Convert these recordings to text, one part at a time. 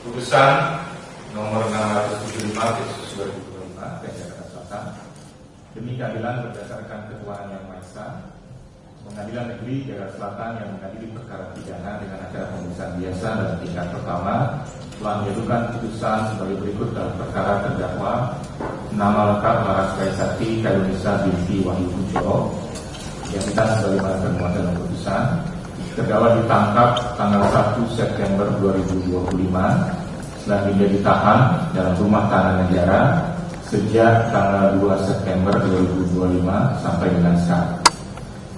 Putusan nomor 675/2025 Jakarta Selatan demi keadilan berdasarkan ketuaan Yang Maha Esa, Pengadilan Negeri Jakarta Selatan yang mengadili perkara pidana dengan acara pemeriksaan biasa dan tingkat pertama telah menjatuhkan putusan sebagai berikut dalam perkara terdakwa nama lengkap Laras Kaisati Kairunisa binti Wahyu Kunchoro yang kita sebagaimana termuat dalam putusan. Terdakwa ditangkap tanggal 1 September 2025, selanjutnya ditahan dalam rumah tahanan negara sejak tanggal 2 September 2025 sampai dengan sekarang.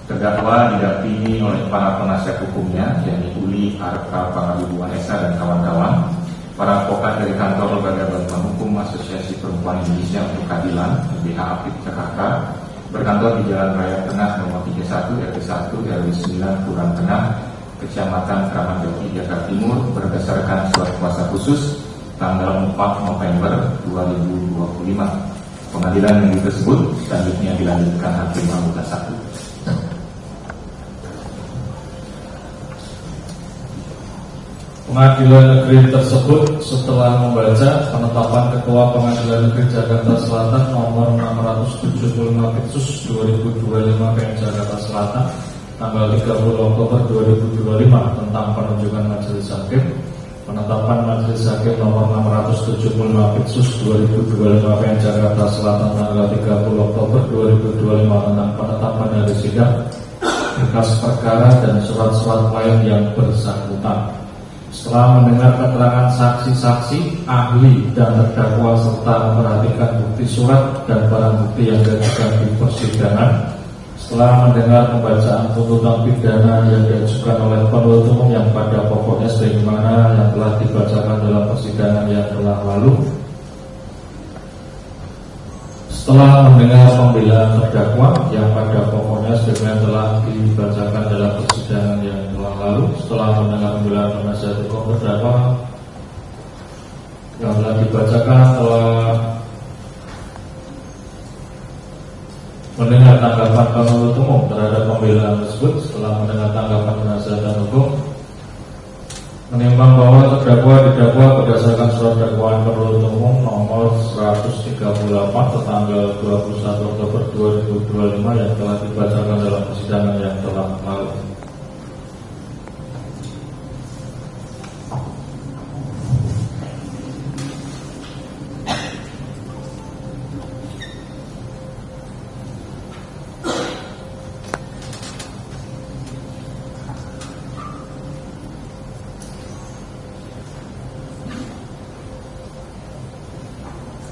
Terdakwa didampingi oleh para penasihat hukumnya, yakni Uli Arka Pangabubuan Esa dan kawan-kawan, para advokat dari kantor lembaga bantuan hukum Asosiasi Perempuan Indonesia untuk Keadilan (BHAPID) Jakarta, berkantor di Jalan Raya Tengah nomor 31 RW 1 RW 9 Kelurahan Tengah, Kecamatan Kramat Jati, Jakarta Timur, berdasarkan surat kuasa khusus tanggal 4 November 2025. Pengadilan negeri tersebut selanjutnya dilanjutkan Hakim Anggota 1. Pengadilan negeri tersebut setelah membaca penetapan Ketua Pengadilan Negeri Jakarta Selatan nomor 675/2025 PM Jakarta Selatan tanggal 30 Oktober 2025 tentang penunjukan majelis hakim, penetapan majelis hakim nomor 675/2025 PM Jakarta Selatan tanggal 30 Oktober 2025 tentang penetapan hari sidang, berkas perkara dan surat-surat lain yang bersangkutan. Setelah mendengar keterangan saksi-saksi, ahli dan terdakwa serta memperhatikan bukti surat dan barang bukti yang diajukan di persidangan, setelah mendengar pembacaan tuntutan pidana yang diajukan oleh penuntut umum yang pada pokoknya sebagaimana yang telah dibacakan dalam persidangan yang telah lalu, setelah mendengar pembelaan terdakwa yang pada pokoknya sebagaimana telah dibacakan dalam persidangan yang telah lalu, setelah mendengar pembelaan penasihat hukum terdakwa yang telah dibacakan, telah mendengar tanggapan penuntut umum terhadap pembelaan tersebut, setelah mendengar tanggapan penasihat hukum, menimbang bahwa terdakwa didakwa berdasarkan surat dakwaan penuntut umum nomor 138 tanggal 21 Oktober 2025 yang telah dibacakan dalam persidangan yang telah lalu.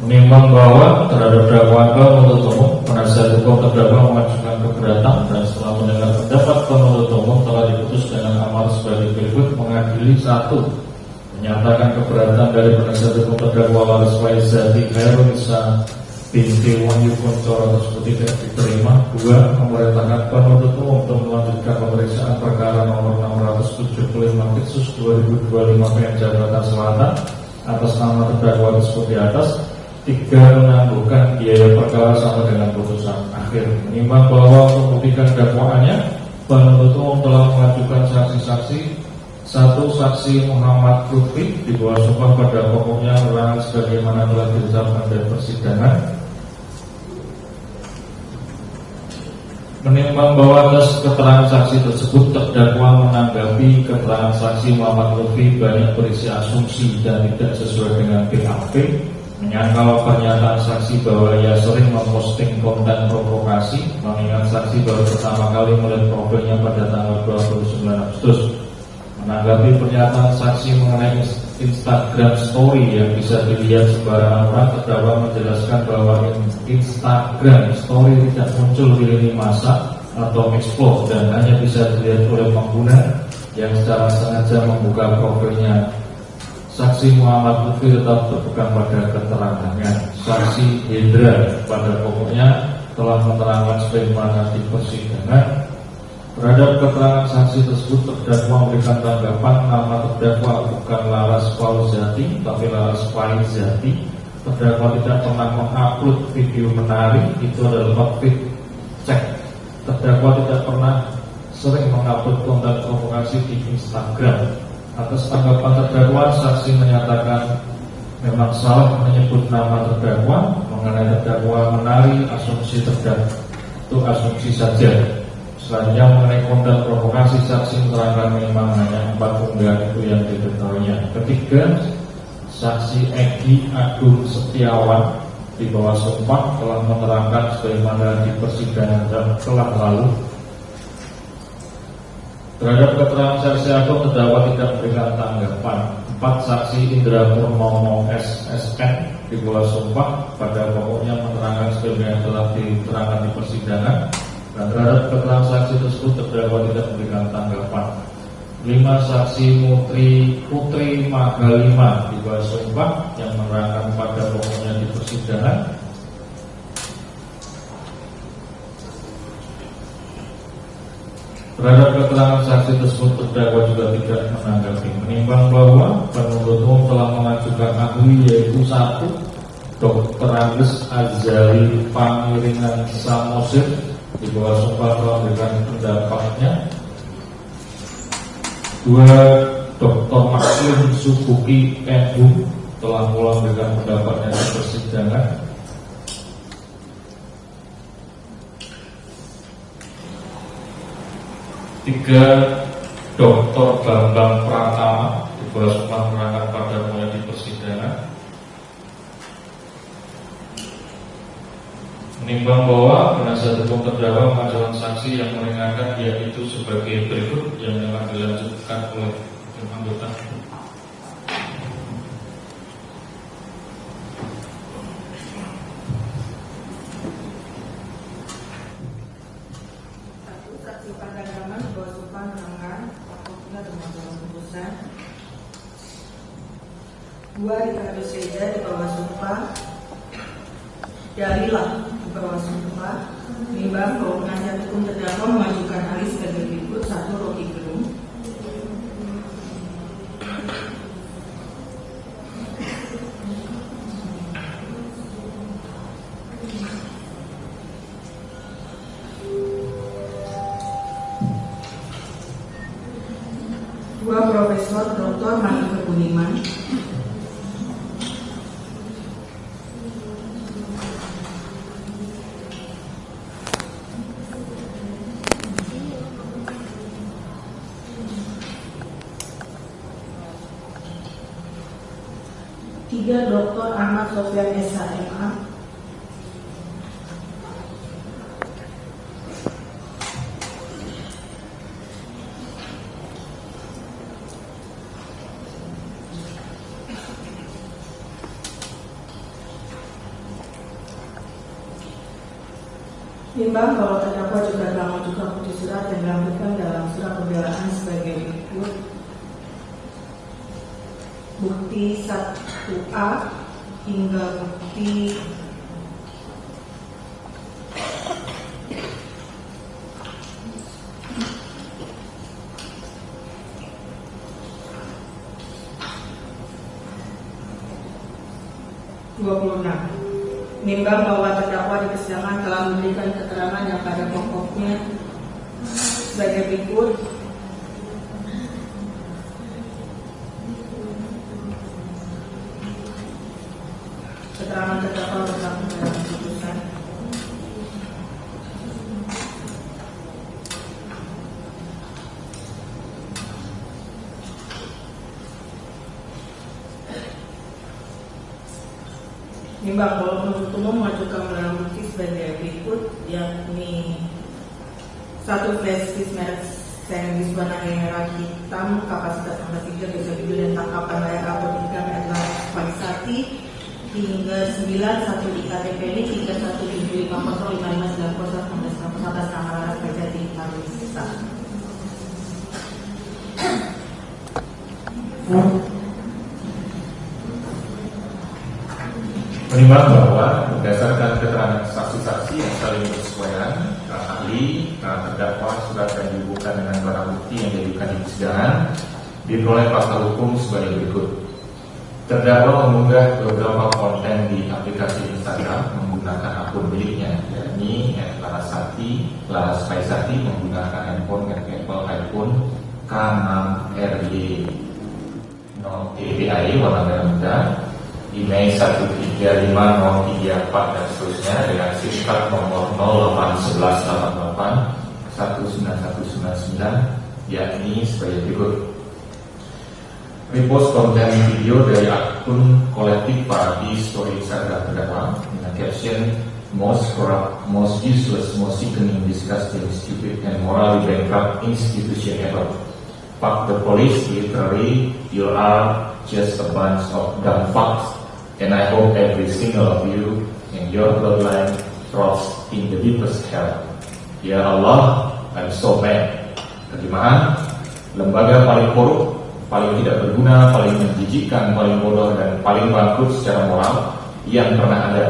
Menimbang bahwa terhadap dakwaan penuntut umum, penasihat hukum terdakwa mengajukan keberatan, dan setelah mendengar pendapat penuntut umum telah diputus dengan amar sebagai berikut: mengadili 1. Menyatakan keberatan dari penasihat hukum terdakwa Laras Kaisati Kairunisa binti Wahyu Kunchoro tersebut tidak diterima. 2. Memerintahkan penuntut umum untuk melanjutkan pemeriksaan perkara nomor 675/2025 PM Jakarta Selatan atas nama terdakwa tersebut di atas. 3. Menangguhkan biaya perkara sampai dengan putusan akhir. Menimbang bahwa untuk membuktikan dakwaannya, penuntut umum telah mengajukan saksi-saksi. 1. Saksi Muhammad Lutfi di bawah sumpah pada pokoknya menerangkan sebagaimana telah diucapkan dari persidangan. Menimbang bahwa atas keterangan saksi tersebut, terdakwa menanggapi keterangan saksi Muhammad Lutfi banyak berisi asumsi dan tidak sesuai dengan BAP. Menyangkal pernyataan saksi bahwa ia sering memposting konten provokasi, mengingat saksi baru pertama kali melihat profilnya pada tanggal 29 Agustus. Menanggapi pernyataan saksi mengenai Instagram Story yang bisa dilihat sembarangan orang, terdakwa menjelaskan bahwa Instagram Story tidak muncul di lini masa atau explore dan hanya bisa dilihat oleh pengguna yang secara sengaja membuka profilnya. Saksi Muhammad Lutfi tetap berpegang pada keterangannya. Saksi Hendra pada pokoknya telah menerangkan sebagaimana di persidangan. Terhadap keterangan saksi tersebut, terdakwa memberikan tanggapan nama terdakwa bukan Laras Kaisati tapi Laras Kaisati. Terdakwa tidak pernah mengupload video menari, itu adalah fit cek. Terdakwa tidak pernah sering mengupload konten provokasi di Instagram. Atas tanggapan terdakwa, saksi menyatakan memang salah menyebut nama terdakwa, mengenai terdakwa menari asumsi terdakwa itu asumsi saja. Selanjutnya mengenai konten provokasi, saksi menerangkan memang hanya 4 unggahan itu yang diketahuinya. Ketiga, saksi Egy Agung Setiawan di bawah sumpah telah menerangkan sebagaimana di persidangan telah lalu. Terhadap keterangan saksi Agung, terdakwa tidak memberikan tanggapan. 4, saksi Indra Purnomo SSN di bawah sumpah pada pokoknya menerangkan sebagaimana telah diterangkan di persidangan. Dan terhadap keterangan saksi tersebut, terdakwa tidak memberikan tanggapan. 5, saksi Putri Magalima di bawah sumpah yang menerangkan pada pokoknya di persidangan. Terhadap keterangan saksi tersebut, terdakwa juga tidak menanggapi. Menimbang bahwa penuntut umum telah mengajukan ahli, yaitu 1, Dr. Andes Azali Pangiringan Samosir di bawah sumpah telah memberikan pendapatnya. 2, Dr. Maksim Subuki MU telah mulai memberikan pendapatnya di persidangan. 3, Dr. Bambang Pratama di bawah sumpah menerangkan pada mulai di persidangan. Menimbang bahwa penasihat hukum terdakwa mengajukan saksi yang meringankan, yaitu sebagai berikut yang telah dilanjutkan oleh anggota. Saksi Pandangan di bawah sumpah menerangkan apabila dengan dalam putusan. 2, Ricardo Seda di bawah sumpah. Dalilah di bawah sumpah menimbang bahwa penasihat hukum terdakwa mengajukan ahli sebagai berikut. 1, Rocky Gerung. 2, Profesor Dr. Manika Budiman. 3, Dr. Ahmad Sofyan SHMA. 5, bahwa terdakwa juga telah mengajukan putus surat yang dilampirkan dalam surat pembelaan sebagai berikut. Bukti 1A hingga bukti 26. Menimbang bahwa terdakwa di persidangan telah memberikan keterangan yang pada pokoknya sebagai berikut. Keterangan terdakwa berlaku dalam putusan. Menimbang bahwa penuntut umum mengajukan barang bukti sebagai berikut, yakni 1, flash disk merek Sandwich warna merah hitam, kapasitas 3 bisa video dan tangkapan layar upload 3 adalah Faisati hingga 9, 1 IKTP ini 31750559 atas nama Laras Faisati Harisa. Menimbang bahwa berdasarkan keterangan saksi-saksi yang saling bersesuaian, ahli, terdakwa, surat yang dihubungkan dengan barang bukti yang diajukan di persidangan, diperoleh fakta hukum sebagai berikut. Terdakwa mengunggah beberapa konten di aplikasi Instagram menggunakan akun miliknya, yakni @larasfaisati menggunakan handphone merek Apple iPhone K6RY DPAE warna merah muda, IMEI 1350334 dan seterusnya dengan sifat nomor 08118 19199, yakni sebagai berikut. Repost konten video dari akun kolektif Paradi Story Instagram terdakwa dengan caption "Most corrupt, most useless, most sickening, disgusting, stupid, and morally bankrupt institution ever. Fuck the police, literally, you are just a bunch of dumb fucks. And I hope every single of you and your bloodline rots in the deepest hell. Ya Allah, I'm so mad." Terjemahan, lembaga paling korup, paling tidak berguna, paling menjijikkan, paling bodoh, dan paling bangkrut secara moral yang pernah ada.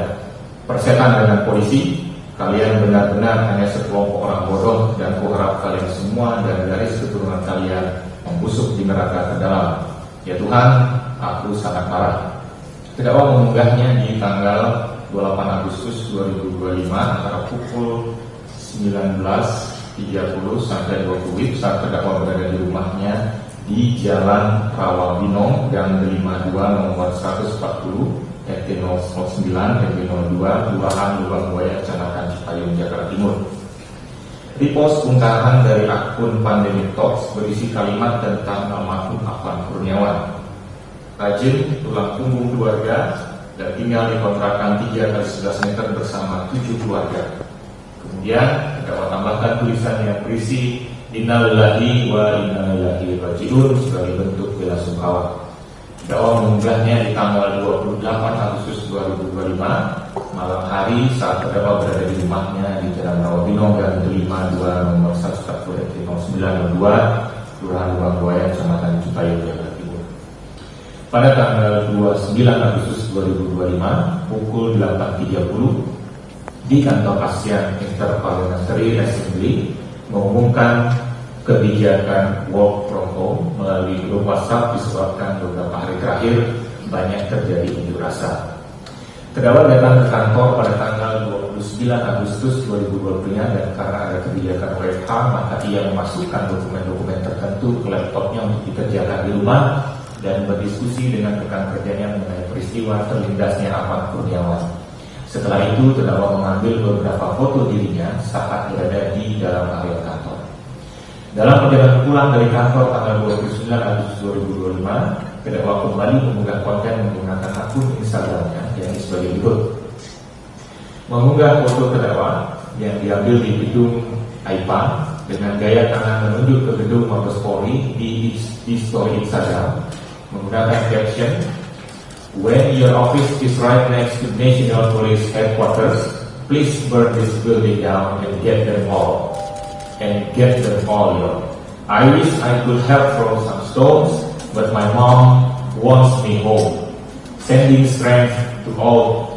Persetan dengan polisi, kalian benar-benar hanya sekelompok orang bodoh, dan kuharap kalian semua dan garis keturunan kalian membusuk di neraka terdalam. Ya Tuhan, aku sangat marah. Terdakwa mengunggahnya di tanggal 28 Agustus 2025 antara pukul 19.30 sampai 20 saat terdakwa berada di rumahnya di Jalan Rawabinong, Gang 52 nomor 140, RT 09 RW 02, Kelurahan Lubang Buaya, Kecamatan Cipayung, Jakarta Timur. Repost unggahan dari akun Pandemic Talks berisi kalimat tentang almarhum Afan Kurniawan. Rajin, tulang punggung keluarga, dan tinggal di kontrakan 3x11 meter bersama 7 keluarga. Kemudian terdakwa tambahkan tulisan yang berisi "Innalillahi wa inna ilaihi raji'un" sebagai bentuk bela sungkawa. Terdakwa mengunggahnya di tanggal 28 Agustus 2025 malam hari saat terdakwa berada di rumahnya di Jalan Rawabinong, Gang 52 nomor 140 RT 09 02, Kelurahan Lubang Buaya, Kecamatan Cipayung, Jakarta Timur. Pada tanggal 29 Agustus 2025 pukul 8.30 di kantor ASEAN Interparliamentary Assembly mengumumkan kebijakan work from home melalui grup WhatsApp disebabkan beberapa hari terakhir banyak terjadi unjuk rasa. Terdakwa datang ke kantor pada tanggal 29 Agustus 2020 dan karena ada kebijakan WFH maka ia memasukkan dokumen-dokumen tertentu ke laptopnya untuk dikerjakan di rumah dan berdiskusi dengan rekan kerjanya mengenai peristiwa terlindasnya Afan Kurniawan. Setelah itu terdakwa mengambil beberapa foto dirinya saat berada di dalam area kantor. Dalam perjalanan pulang dari kantor tanggal 29 Agustus 2025, terdakwa kembali mengunggah konten menggunakan akun Instagramnya yang sebagai berikut. Mengunggah foto terdakwa yang diambil di gedung AIPA dengan gaya tangan menunjuk ke gedung Mabes Polri di story Instagram menggunakan caption "When your office is right next to National Police Headquarters, please burn this building down and get them all. I wish I could help throw some stones, but my mom wants me home. Sending strength to all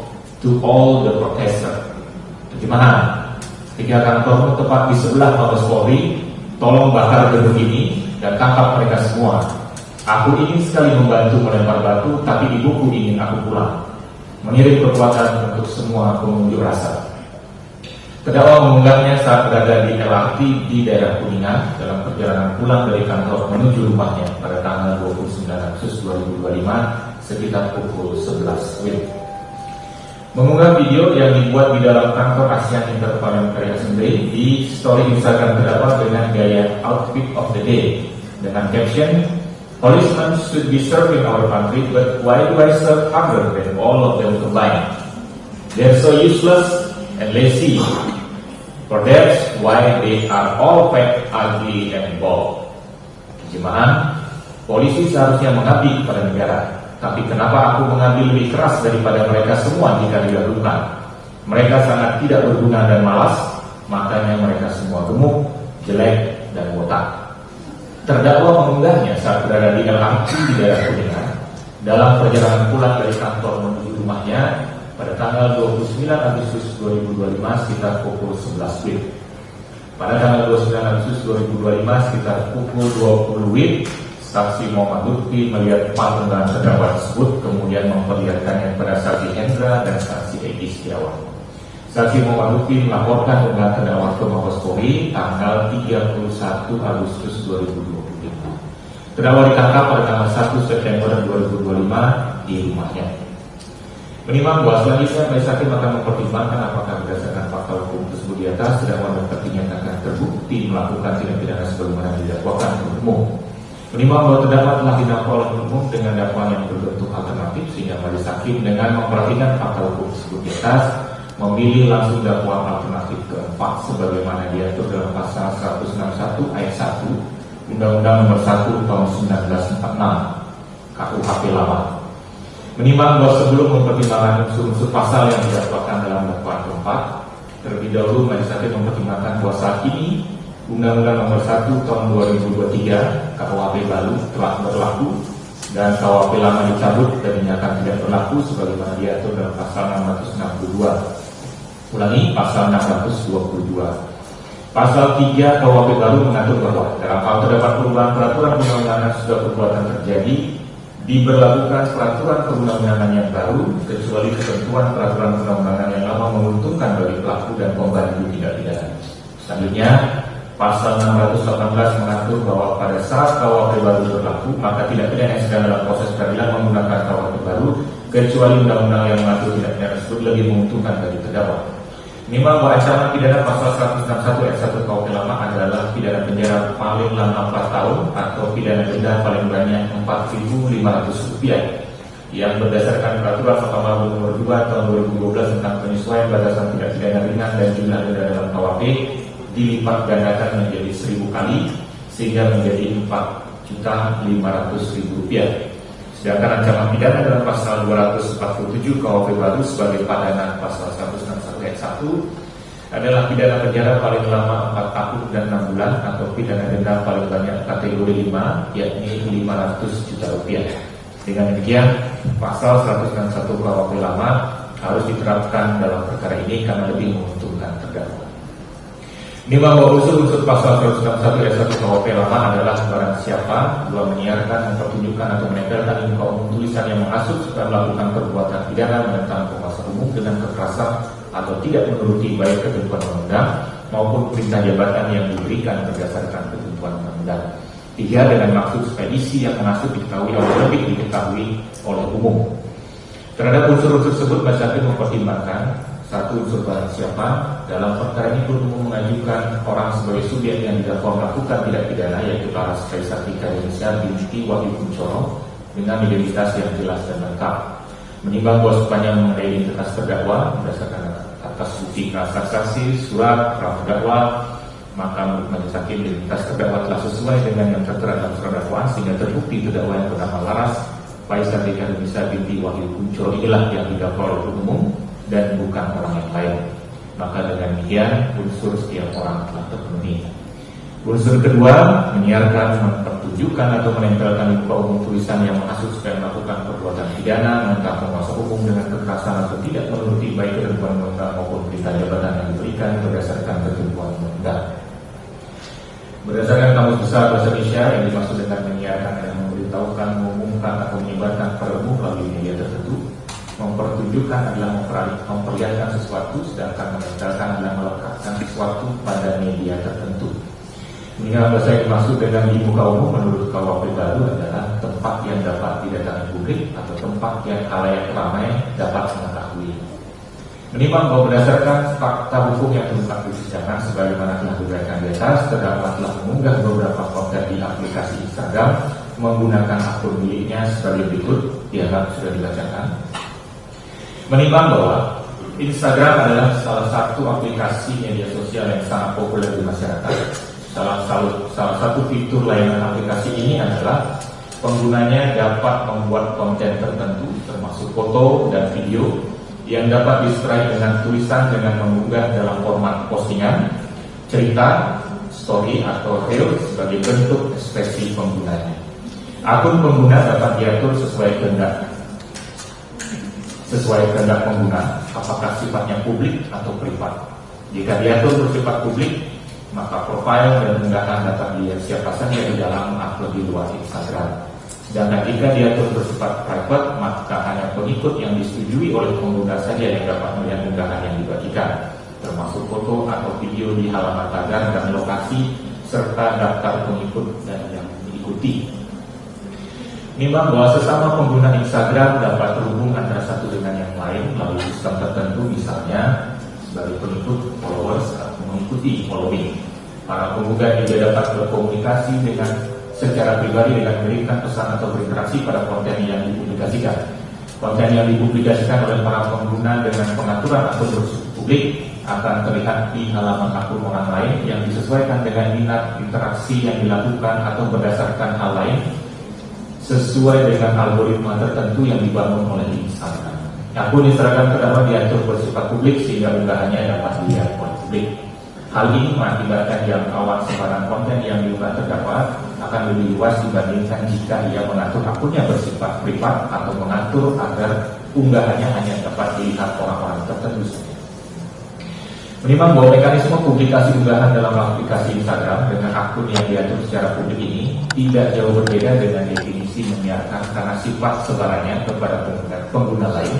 the protesters." Terjemahan, tiga kantor tepat di sebelah Mabes Polri, tolong bakar gedung ini dan tangkap mereka semua. Aku ingin sekali membantu melempar batu, tapi ibuku ingin aku pulang. Mengirim kekuatan untuk semua pengunjuk rasa. Terdakwa mengunggahnya saat berada di LRT di daerah Kuningan dalam perjalanan pulang dari kantor menuju rumahnya pada tanggal 29 Agustus 2025 sekitar pukul 11 WIB. Mengunggah video yang dibuat di dalam kantor ASEAN Interparliamentary Assembly di story Instagram terdakwa dengan gaya outfit of the day dengan caption "Policemen should be serving our country, but why do I serve harder than all of them combined? They're so useless and lazy. For that's why they are all fat, ugly, and bald." Terjemahan, polisi seharusnya mengabdi kepada negara, tapi kenapa aku mengambil lebih keras daripada mereka semua jika didahulukan? Mereka sangat tidak berguna dan malas, makanya mereka semua gemuk, jelek, dan botak. Terdakwa mengunggahnya saat berada di LRT di daerah Kuningan dalam perjalanan pulang dari kantor menuju rumahnya pada tanggal 29 Agustus 2025 sekitar pukul 11 WIB. Pada tanggal 29 Agustus 2025 sekitar pukul 20 WIB, saksi Muhammad Lutfi melihat unggahan terdakwa tersebut kemudian memperlihatkannya kepada saksi Hendra dan saksi Egy Setiawan. Saksi Muhammad Lutfi melaporkan unggahan terdakwa ke Mabes Polri tanggal 31 Agustus 2025. Terdakwa ditangkap pada tanggal 1 September 2025 di rumahnya. Menimbang bahwa selanjutnya majelis hakim akan mempertimbangkan apakah berdasarkan fakta hukum tersebut di atas terdakwa dapat dinyatakan terbukti melakukan tindak pidana sebagaimana didakwakan penuntut umum. Menimbang bahwa terdakwa telah didakwa oleh penuntut umum dengan dakwaan yang berbentuk alternatif sehingga majelis hakim dengan memperhatikan fakta hukum tersebut di atas memilih langsung dakwaan alternatif keempat sebagaimana diatur dalam pasal 161 ayat 1 Undang-Undang Nomor 1 Tahun 1946 KUHP lama. Menimbang bahwa sebelum mempertimbangkan unsur-unsur pasal yang didakwakan dalam dakwaan keempat, terlebih dahulu majelis hakim mempertimbangkan bahwa saat ini Undang-Undang Nomor 1 Tahun 2023 KUHP baru telah berlaku dan KUHP lama dicabut dan dinyatakan tidak berlaku sebagaimana diatur dalam pasal 662. Ulangi, pasal 622. Pasal 3 KUHP baru mengatur bahwa dalam hal terdapat perubahan peraturan perundang-undangan sudah perbuatan terjadi, diberlakukan peraturan perundang-undangan yang baru kecuali ketentuan peraturan perundang-undangan yang lama menguntungkan bagi pelaku dan pembantu tindak pidana. Selanjutnya, pasal 618 mengatur bahwa pada saat KUHP baru berlaku, maka tindak pidana yang sedang dalam proses peradilan menggunakan KUHP baru kecuali undang-undang yang mengatur tindak pidana tersebut lebih menguntungkan bagi terdakwa. Minimal bahwa ancaman pidana pasal 161 ayat 1 KUHP lama adalah pidana penjara paling lama 4 tahun atau pidana denda paling banyak Rp4.500 yang berdasarkan peraturan Mahkamah Agung Nomor 2 Tahun 2012 tentang penyesuaian batasan tindak pidana ringan dan jumlah denda dalam KUHP dilipat gandakan menjadi 1.000 kali sehingga menjadi Rp4.500.000. Sedangkan ancaman pidana dalam pasal 247 KUHP baru sebagai padanan pasal 161 ayat 1 adalah pidana penjara paling lama 4 tahun dan 6 bulan atau pidana denda paling banyak kategori 5 yakni Rp500 juta. Dengan demikian, pasal 161 KUHP lama harus diterapkan dalam perkara ini karena lebih menguntungkan terdakwa. Ini bahwa unsur-unsur pasal 161 ayat 1 KUHP lama adalah barang siapa telah menyiarkan, mempertunjukkan atau menempelkan di muka umum tulisan yang menghasut supaya melakukan perbuatan pidana menentang penguasa umum dengan kekerasan atau tidak menuruti baik ketentuan undang-undang maupun perintah jabatan yang diberikan berdasarkan ketentuan undang-undang. 3. Dengan maksud supaya isi yang menghasut diketahui atau lebih diketahui oleh umum. Terhadap unsur-unsur tersebut, majelis hakim mempertimbangkan 1. Unsur barang siapa. Dalam perkara ini penuntut umum mengajukan orang sebagai subjek yang didakwa melakukan tindak pidana yaitu Laras Kaisar Tika Indonesia binti Wahyu Kuncoro dengan identitas yang jelas dan lengkap. Menimbang bahwa sepanjang mengenai identitas terdakwa berdasarkan atas bukti transaksi surat terdakwa, maka menurut majelis hakim identitas terdakwa telah sesuai dengan yang tertera dalam surat dakwaan sehingga terbukti terdakwa yang bernama Laras Kaisar Tika Indonesia binti Wahyu Kuncoro inilah yang didakwa oleh umum dan bukan orang yang lain. Maka dengan demikian unsur setiap orang telah terpenuhi. Unsur kedua, menyiarkan, mempertunjukkan atau menempelkan di muka umum tulisan yang menghasut supaya melakukan perbuatan pidana menentang penguasa hukum dengan kekerasan atau tidak menuruti baik ketentuan undang-undang maupun perintah jabatan yang diberikan berdasarkan ketentuan undang-undang. Berdasarkan Kamus Besar Bahasa Indonesia, yang dimaksud dengan menyiarkan dan memberitahukan, mengumumkan atau menyebarkan kepada umum melalui media tertentu. Mempertunjukkan adalah memperlihatkan sesuatu, sedangkan menempelkan adalah melekatkan sesuatu pada media tertentu. Mengingat bahasa yang dimaksud dengan di muka umum menurut KUHP baru adalah tempat yang dapat didatangi publik atau tempat yang khalayak ramai dapat mengetahui. Menimbang bahwa berdasarkan fakta hukum yang terungkap di persidangan sebagaimana telah diuraikan di atas, terdakwa telah mengunggah beberapa konten di aplikasi Instagram menggunakan akun miliknya sebagai berikut, dianggap sudah dibacakan. Menimbang bahwa Instagram adalah salah satu aplikasi media sosial yang sangat populer di masyarakat. Salah satu fitur layanan aplikasi ini adalah penggunanya dapat membuat konten tertentu termasuk foto dan video yang dapat diserai dengan tulisan dengan mengunggah dalam format postingan, cerita, story atau reel sebagai bentuk ekspresi penggunanya. Akun pengguna dapat diatur sesuai kehendak pengguna, apakah sifatnya publik atau privat. Jika diatur bersifat publik, maka profil dan unggahan dapat dilihat siapa saja di dalam akun di luar Instagram. Sedangkan jika diatur bersifat private, maka hanya pengikut yang disetujui oleh pengguna saja yang dapat melihat unggahan yang dibagikan, termasuk foto atau video di halaman tagar dan lokasi serta daftar pengikut dan yang diikuti. Menimbang bahwa sesama pengguna Instagram dapat terhubung antara satu dengan yang lain melalui sistem tertentu, misalnya sebagai pengikut, followers, atau mengikuti following. Para penggugat juga dapat berkomunikasi dengan secara pribadi dengan memberikan pesan atau berinteraksi pada konten yang dipublikasikan. Konten yang dipublikasikan oleh para pengguna dengan pengaturan akun bersifat publik akan terlihat di halaman akun orang lain yang disesuaikan dengan minat interaksi yang dilakukan atau berdasarkan hal lain sesuai dengan algoritma tertentu yang dibangun oleh Instagram. Akun Instagram terdakwa diatur bersifat publik sehingga unggahannya dapat dilihat oleh publik. Hal ini mengakibatkan jangkauan sebaran konten yang diunggah terdakwa akan lebih luas dibandingkan jika ia mengatur akunnya bersifat privat atau mengatur agar unggahannya hanya dapat dilihat orang-orang tertentu saja. Menimbang bahwa mekanisme publikasi unggahan dalam aplikasi Instagram dengan akun yang diatur secara publik ini tidak jauh berbeda dengan definisi menyiarkan karena sifat sebarannya kepada pengguna lain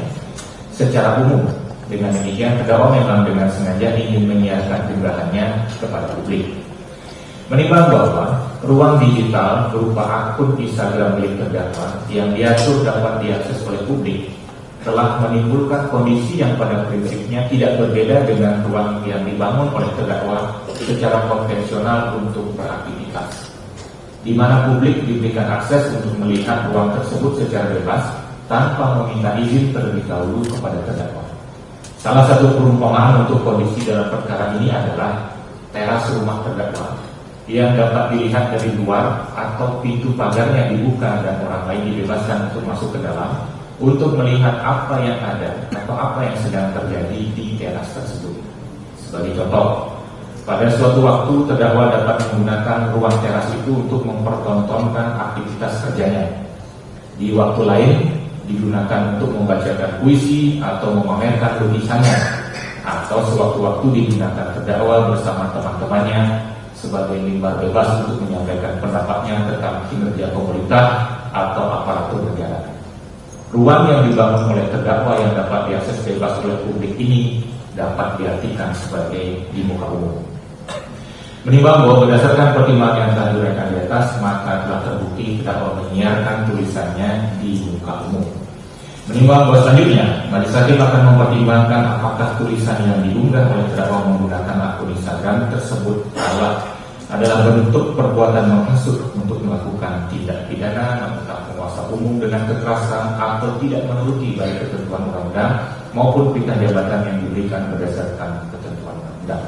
secara umum. Dengan demikian, terdakwa memang dengan sengaja ingin menyiarkan unggahannya kepada publik. Menimbang bahwa ruang digital berupa akun Instagram milik terdakwa yang diatur dapat diakses oleh publik telah menimbulkan kondisi yang pada prinsipnya tidak berbeda dengan ruang yang dibangun oleh terdakwa secara konvensional untuk beraktivitas, di mana publik diberikan akses untuk melihat ruang tersebut secara bebas tanpa meminta izin terlebih dahulu kepada terdakwa. Salah satu perumpamaan untuk kondisi dalam perkara ini adalah teras rumah terdakwa yang dapat dilihat dari luar atau pintu pagarnya dibuka dan orang lain dibebaskan untuk masuk ke dalam untuk melihat apa yang ada atau apa yang sedang terjadi di teras tersebut. Sebagai contoh, pada suatu waktu terdakwa dapat menggunakan ruang teras itu untuk mempertontonkan aktivitas kerjanya. Di waktu lain digunakan untuk membacakan puisi atau memamerkan lukisannya, atau sewaktu-waktu digunakan terdakwa bersama teman-temannya sebagai mimbar bebas untuk menyampaikan pendapatnya tentang kinerja pemerintah atau aparatur negara. Ruang yang dibangun oleh terdakwa yang dapat diakses bebas oleh publik ini dapat diartikan sebagai di muka umum. Menimbang bahwa berdasarkan pertimbangan yang telah diuraikan di atas, maka telah terbukti terdakwa menyiarkan tulisannya di muka umum. Menimbang bahwa selanjutnya, majelis hakim akan mempertimbangkan apakah tulisan yang diunggah oleh terdakwa menggunakan akun Instagram tersebut adalah bentuk perbuatan menghasut untuk melakukan tindak pidana menentang penguasa umum dengan kekerasan atau tidak menuruti baik ketentuan undang-undang maupun perintah jabatan yang diberikan berdasarkan ketentuan undang-undang.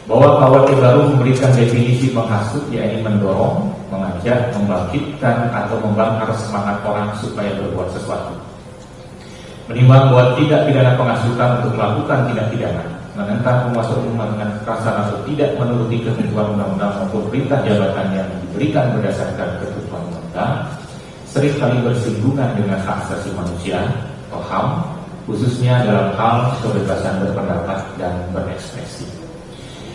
Bahwa KUHP baru memberikan definisi menghasut, yakni mendorong, mengajak, membangkitkan atau membakar semangat orang supaya berbuat sesuatu. Menimbang bahwa tidak pidana penghasutan untuk melakukan tindak pidana menentang penguasa umum dengan kekerasan atau tidak menuruti ketentuan undang-undang maupun perintah jabatan yang diberikan berdasarkan ketentuan undang-undang seringkali bersinggungan dengan hak asasi manusia atau HAM, khususnya dalam hal kebebasan berpendapat dan berekspresi.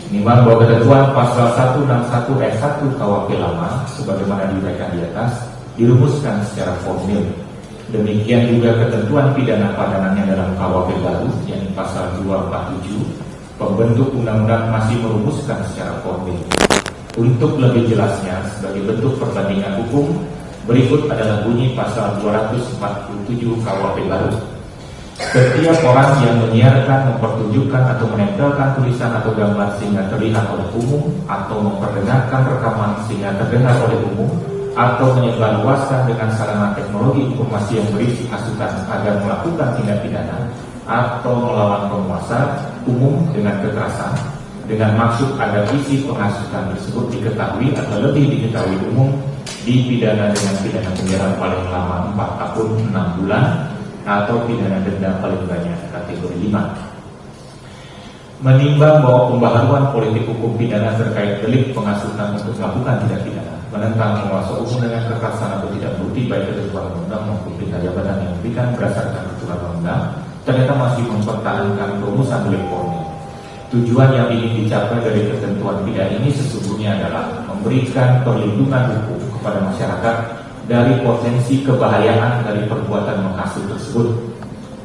Menimbang bahwa ketentuan pasal 161 ayat 1 KUHP lama sebagaimana diuraikan di atas dirumuskan secara formil. Demikian juga ketentuan pidana padanannya dalam KUHP baru, yang pasal 247 pembentuk undang-undang masih merumuskan secara formil. Untuk lebih jelasnya, sebagai bentuk perbandingan hukum, berikut adalah bunyi pasal 247 KUHP baru. Setiap orang yang menyiarkan, mempertunjukkan atau menempelkan tulisan atau gambar sehingga terlihat oleh umum, atau memperdengarkan rekaman sehingga terdengar oleh umum, atau menyebarluaskan dengan sarana teknologi informasi yang berisi hasutan agar melakukan tindak pidana atau melawan penguasa umum dengan kekerasan dengan maksud agar isi penghasutan tersebut diketahui atau lebih diketahui umum, dipidana dengan pidana penjara paling lama 4 tahun 6 bulan atau pidana denda paling banyak kategori 5. Menimbang bahwa pembaharuan politik hukum pidana terkait delik penghasutan untuk melakukan tindak pidana menentang penguasa umum dengan kekerasan atau tidak menuruti baik ketentuan undang-undang maupun perintah jabatan yang diberikan berdasarkan ketentuan undang-undang ternyata masih mempertahankan rumusan delik formil. Tujuan yang ingin dicapai dari ketentuan pidana ini sesungguhnya adalah memberikan perlindungan hukum kepada masyarakat dari potensi kebahayaan dari perbuatan menghasut tersebut.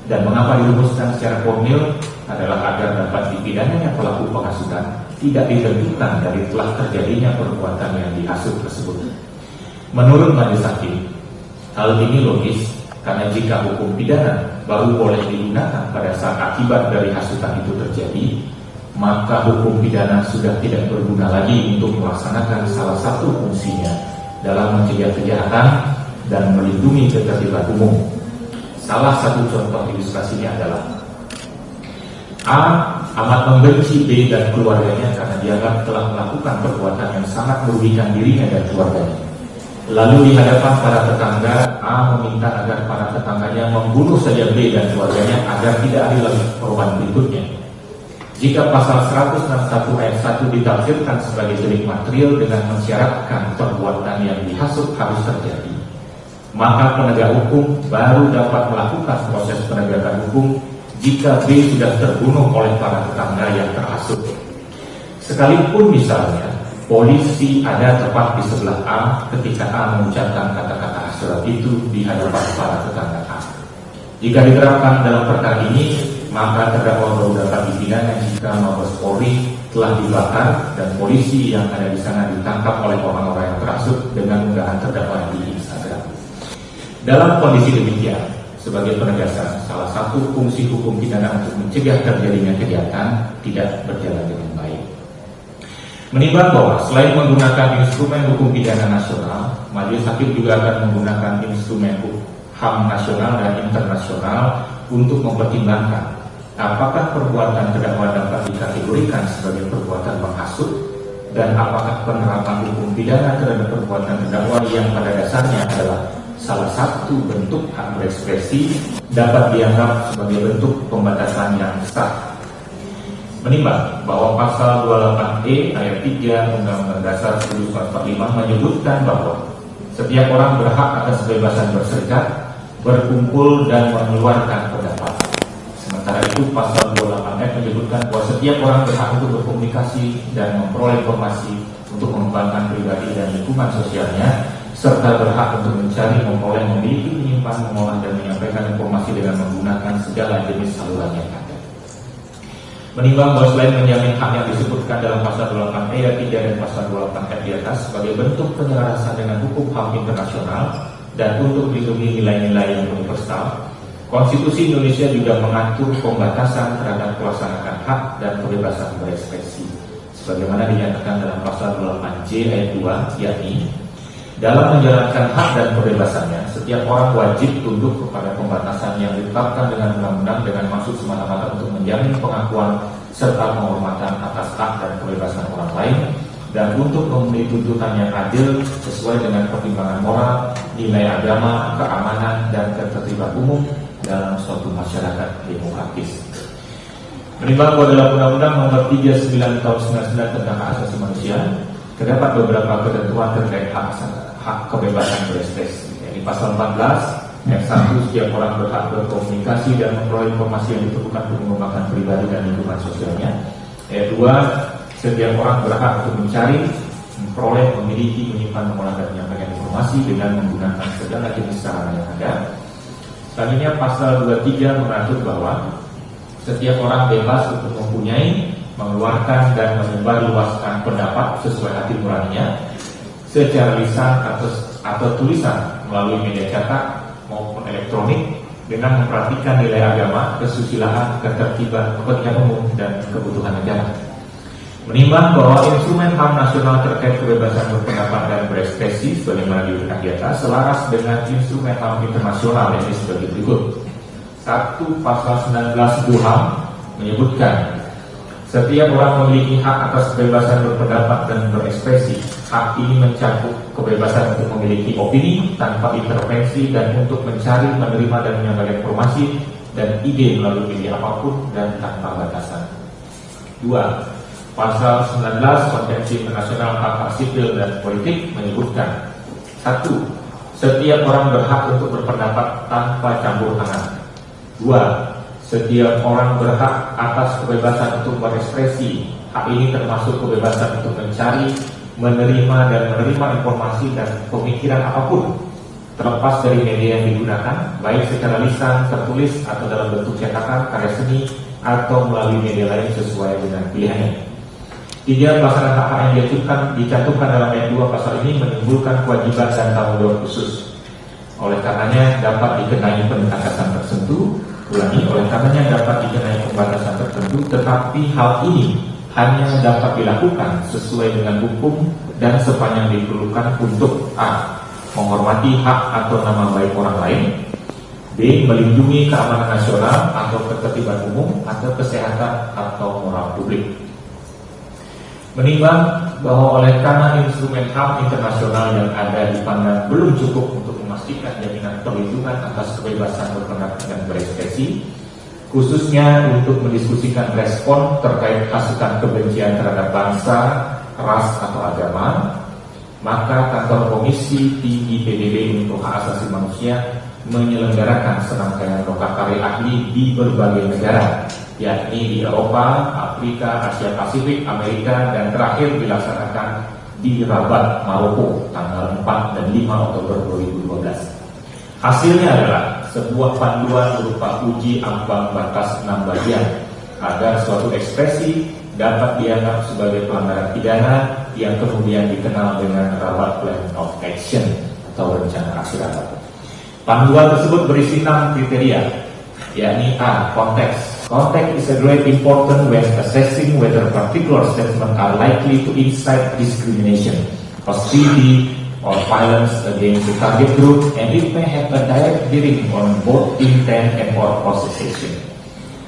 Dan mengapa dirumuskan secara formil adalah agar dapat dipidananya pelaku penghasutan tidak ditentukan dari telah terjadinya perbuatan yang dihasut tersebut. Menurut majelis hakim, Hal ini logis karena jika hukum pidana baru boleh digunakan pada saat akibat dari hasutan itu terjadi, maka hukum pidana sudah tidak berguna lagi untuk melaksanakan salah satu fungsinya dalam mencegah kejahatan dan melindungi ketertiban umum. Salah satu contoh ilustrasinya adalah A amat membenci B dan keluarganya karena dianggap telah melakukan perbuatan yang sangat merugikan dirinya dan keluarganya. Lalu di hadapan para tetangga, A meminta agar para tetangganya membunuh saja B dan keluarganya agar tidak ada lagi korban berikutnya. Jika pasal 161 ayat 1 ditafsirkan sebagai delik material dengan mensyaratkan perbuatan yang dihasut harus terjadi, maka penegak hukum baru dapat melakukan proses penegakan hukum jika B sudah terbunuh oleh para tetangga yang terhasut. Sekalipun misalnya polisi ada tepat di sebelah A ketika A mengucapkan kata-kata hasutan itu di hadapan para tetangga A. Jika diterapkan dalam perkara ini, maka terdakwa baru dapat dipidana jika Mabes Polri telah dibakar dan polisi yang ada di sana ditangkap oleh orang-orang yang terhasut dengan unggahan terdakwa di Instagram. Dalam kondisi demikian, sebagai penegasan, salah satu fungsi hukum pidana untuk mencegah terjadinya kejahatan tidak berjalan dengan baik. Menimbang bahwa selain menggunakan instrumen hukum pidana nasional, majelis hakim juga akan menggunakan instrumen HAM nasional dan internasional untuk mempertimbangkan apakah perbuatan terdakwa dapat dikategorikan sebagai perbuatan menghasut dan apakah penerapan hukum pidana terhadap perbuatan terdakwa yang pada dasarnya adalah salah satu bentuk hak berekspresi dapat dianggap sebagai bentuk pembatasan yang sah. Menimbang bahwa pasal 28E ayat 3 Undang-Undang Dasar 1945 menyebutkan bahwa setiap orang berhak atas kebebasan berserikat, berkumpul dan mengeluarkan pendapat. Sementara itu pasal 28F menyebutkan bahwa setiap orang berhak untuk berkomunikasi dan memperoleh informasi untuk mengembangkan pribadi dan lingkungan sosialnya, serta berhak untuk mencari, memperoleh, memiliki, menyimpan, mengolah dan menyampaikan informasi dengan menggunakan segala jenis saluran yang ada. Menimbang bahwa selain menjamin hak yang disebutkan dalam pasal 28 ayat 3 dan pasal 28 ayat di atas sebagai bentuk penyelarasan dengan hukum HAM internasional dan untuk melindungi nilai-nilai yang universal, Konstitusi Indonesia juga mengatur pembatasan terhadap pelaksanaan hak dan kebebasan berekspresi, sebagaimana dinyatakan dalam pasal 28J ayat 2, yakni dalam menjalankan hak dan kebebasannya, setiap orang wajib tunduk kepada pembatasan yang ditetapkan dengan undang-undang dengan maksud semata-mata untuk menjamin pengakuan serta penghormatan atas hak dan kebebasan orang lain dan untuk memenuhi tuntutan yang adil sesuai dengan pertimbangan moral, nilai agama, keamanan, dan ketertiban umum dalam suatu masyarakat demokratis. Menimbang bahwa dalam Undang-Undang Nomor 39 Tahun 99 tentang Hak Asasi Manusia terdapat beberapa ketentuan terkait hak kebebasan berekspresi. Di pasal 14 ayat 1, setiap orang berhak berkomunikasi dan memperoleh informasi yang diperlukan untuk mengembangkan pribadi dan lingkungan sosialnya. Ayat 2, setiap orang berhak untuk mencari, memperoleh, memiliki, menyimpan, mengolah dan menyampaikan informasi dengan menggunakan segala jenis sarana yang ada. Selanjutnya pasal 23 mengatur bahwa setiap orang bebas untuk mempunyai, mengeluarkan dan menyebarluaskan pendapat sesuai hati nuraninya secara lisan atau tulisan melalui media cetak maupun elektronik dengan memperhatikan nilai agama, kesusilaan, ketertiban, kepentingan umum dan kebutuhan negara. Menimbang bahwa instrumen HAM nasional terkait kebebasan berpendapat dan berekspresi sebagaimana diuraikan di atas selaras dengan instrumen HAM internasional yang sebagai berikut. 1. Pasal 19 HAM menyebutkan setiap orang memiliki hak atas kebebasan berpendapat dan berekspresi. Hak ini mencakup kebebasan untuk memiliki opini tanpa intervensi dan untuk mencari, menerima dan menyampaikan informasi dan ide melalui media apapun dan tanpa batasan. 2. Pasal 19 Konvensi Internasional Hak-Hak Sipil dan Politik menyebutkan 1. Setiap orang berhak untuk berpendapat tanpa campur tangan. 2. Setiap orang berhak atas kebebasan untuk berekspresi. Hak ini termasuk kebebasan untuk mencari, menerima dan menerima informasi dan pemikiran apapun, terlepas dari media yang digunakan, baik secara lisan, tertulis, atau dalam bentuk cetakan, karya seni, atau melalui media lain sesuai dengan pilihannya. 3. Pelaksanaan hak-hak yang dicantumkan dalam ayat 2 pasal ini menimbulkan kewajiban dan tanggung jawab khusus. Oleh karenanya dapat dikenai penyekatan tertentu. Ulangi, oleh karenanya dapat dikenai pembatasan tertentu, tetapi hal ini hanya dapat dilakukan sesuai dengan hukum dan sepanjang diperlukan untuk a. menghormati hak atau nama baik orang lain, b. melindungi keamanan nasional atau ketertiban umum atau kesehatan atau moral publik. Menimbang bahwa oleh karena instrumen HAM internasional yang ada dipandang belum cukup untuk memastikan jaminan perlindungan atas kebebasan berpendapat dan berekspresi, khususnya untuk mendiskusikan respon terkait hasutan kebencian terhadap bangsa, ras atau agama, maka kantor Komisi Tinggi PBB untuk Hak Asasi Manusia menyelenggarakan serangkaian lokakarya ahli di berbagai negara, yakni di Eropa, Afrika, Asia Pasifik, Amerika, dan terakhir dilaksanakan di Rabat, Maroko, tanggal 4 dan 5 Oktober 2012. Hasilnya adalah sebuah panduan berupa uji ambang batas 6 bagian agar suatu ekspresi dapat dianggap sebagai pelanggaran pidana yang kemudian dikenal dengan Rabat Plan of Action atau rencana aksi Rabat. Panduan tersebut berisi 6 kriteria, yakni a. konteks. Context is a great important when assessing whether particular statements are likely to incite discrimination, hostility, or violence against the target group, and it may have a direct bearing on both intent and or processation.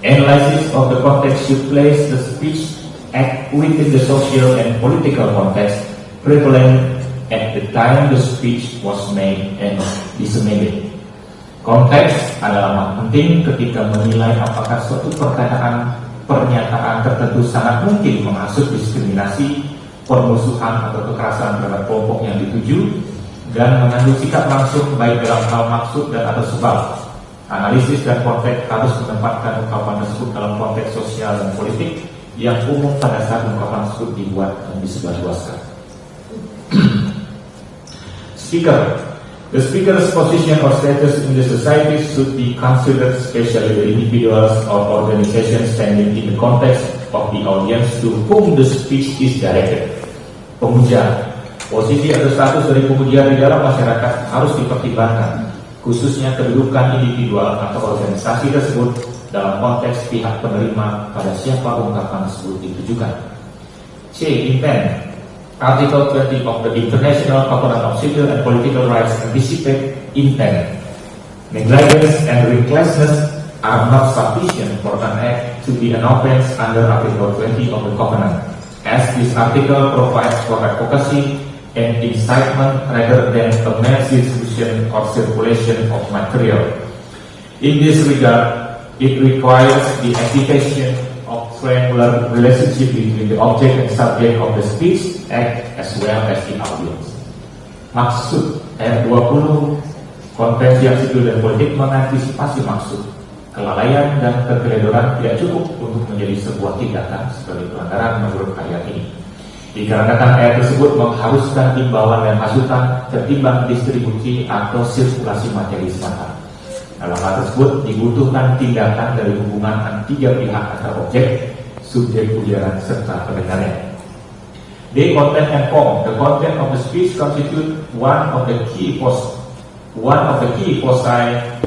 Analysis of the context should place the speech act within the social and political context prevalent at the time the speech was made and disseminated. Konteks adalah amat penting ketika menilai apakah suatu pernyataan tertentu sangat mungkin menghasut diskriminasi, permusuhan atau kekerasan terhadap kelompok yang dituju, dan mengandung sikap langsung baik dalam hal maksud dan atau sebab. Analisis dan konteks harus menempatkan ungkapan tersebut dalam konteks sosial dan politik yang umum pada saat ungkapan tersebut dibuat dan disebarluaskan. Speaker. The speaker's position or status in the society should be considered, especially the individuals or organizations standing in the context of the audience to whom the speech is directed. Pemuja. Posisi atau status dari pemuja di dalam masyarakat harus dipertimbangkan, khususnya kedudukan individual atau organisasi tersebut dalam konteks pihak penerima pada siapa ungkapan tersebut ditujukan. C. Intent. Article 20 of the International Covenant of Civil and Political Rights anticipate intent. Negligence and recklessness are not sufficient for an act to be an offense under Article 20 of the Covenant, as this article provides for advocacy and incitement rather than a mere distribution or circulation of material. In this regard, it requires the activation of triangular relationship between the object and subject of the speech act as well as the audience. Maksud ayat 20 Konvensi Sipil dan Politik mengantisipasi maksud. Kelalaian dan keteledoran tidak cukup untuk menjadi sebuah tindakan sebagai pelanggaran menurut ayat ini. Dikarenakan ayat tersebut mengharuskan imbauan dan hasutan ketimbang distribusi atau sirkulasi materi semata. Dalam hal tersebut dibutuhkan tindakan dari hubungan tiga pihak antara objek, subjek ujaran serta pendengarnya. The content and form. The content of the speech constitute one of the key foci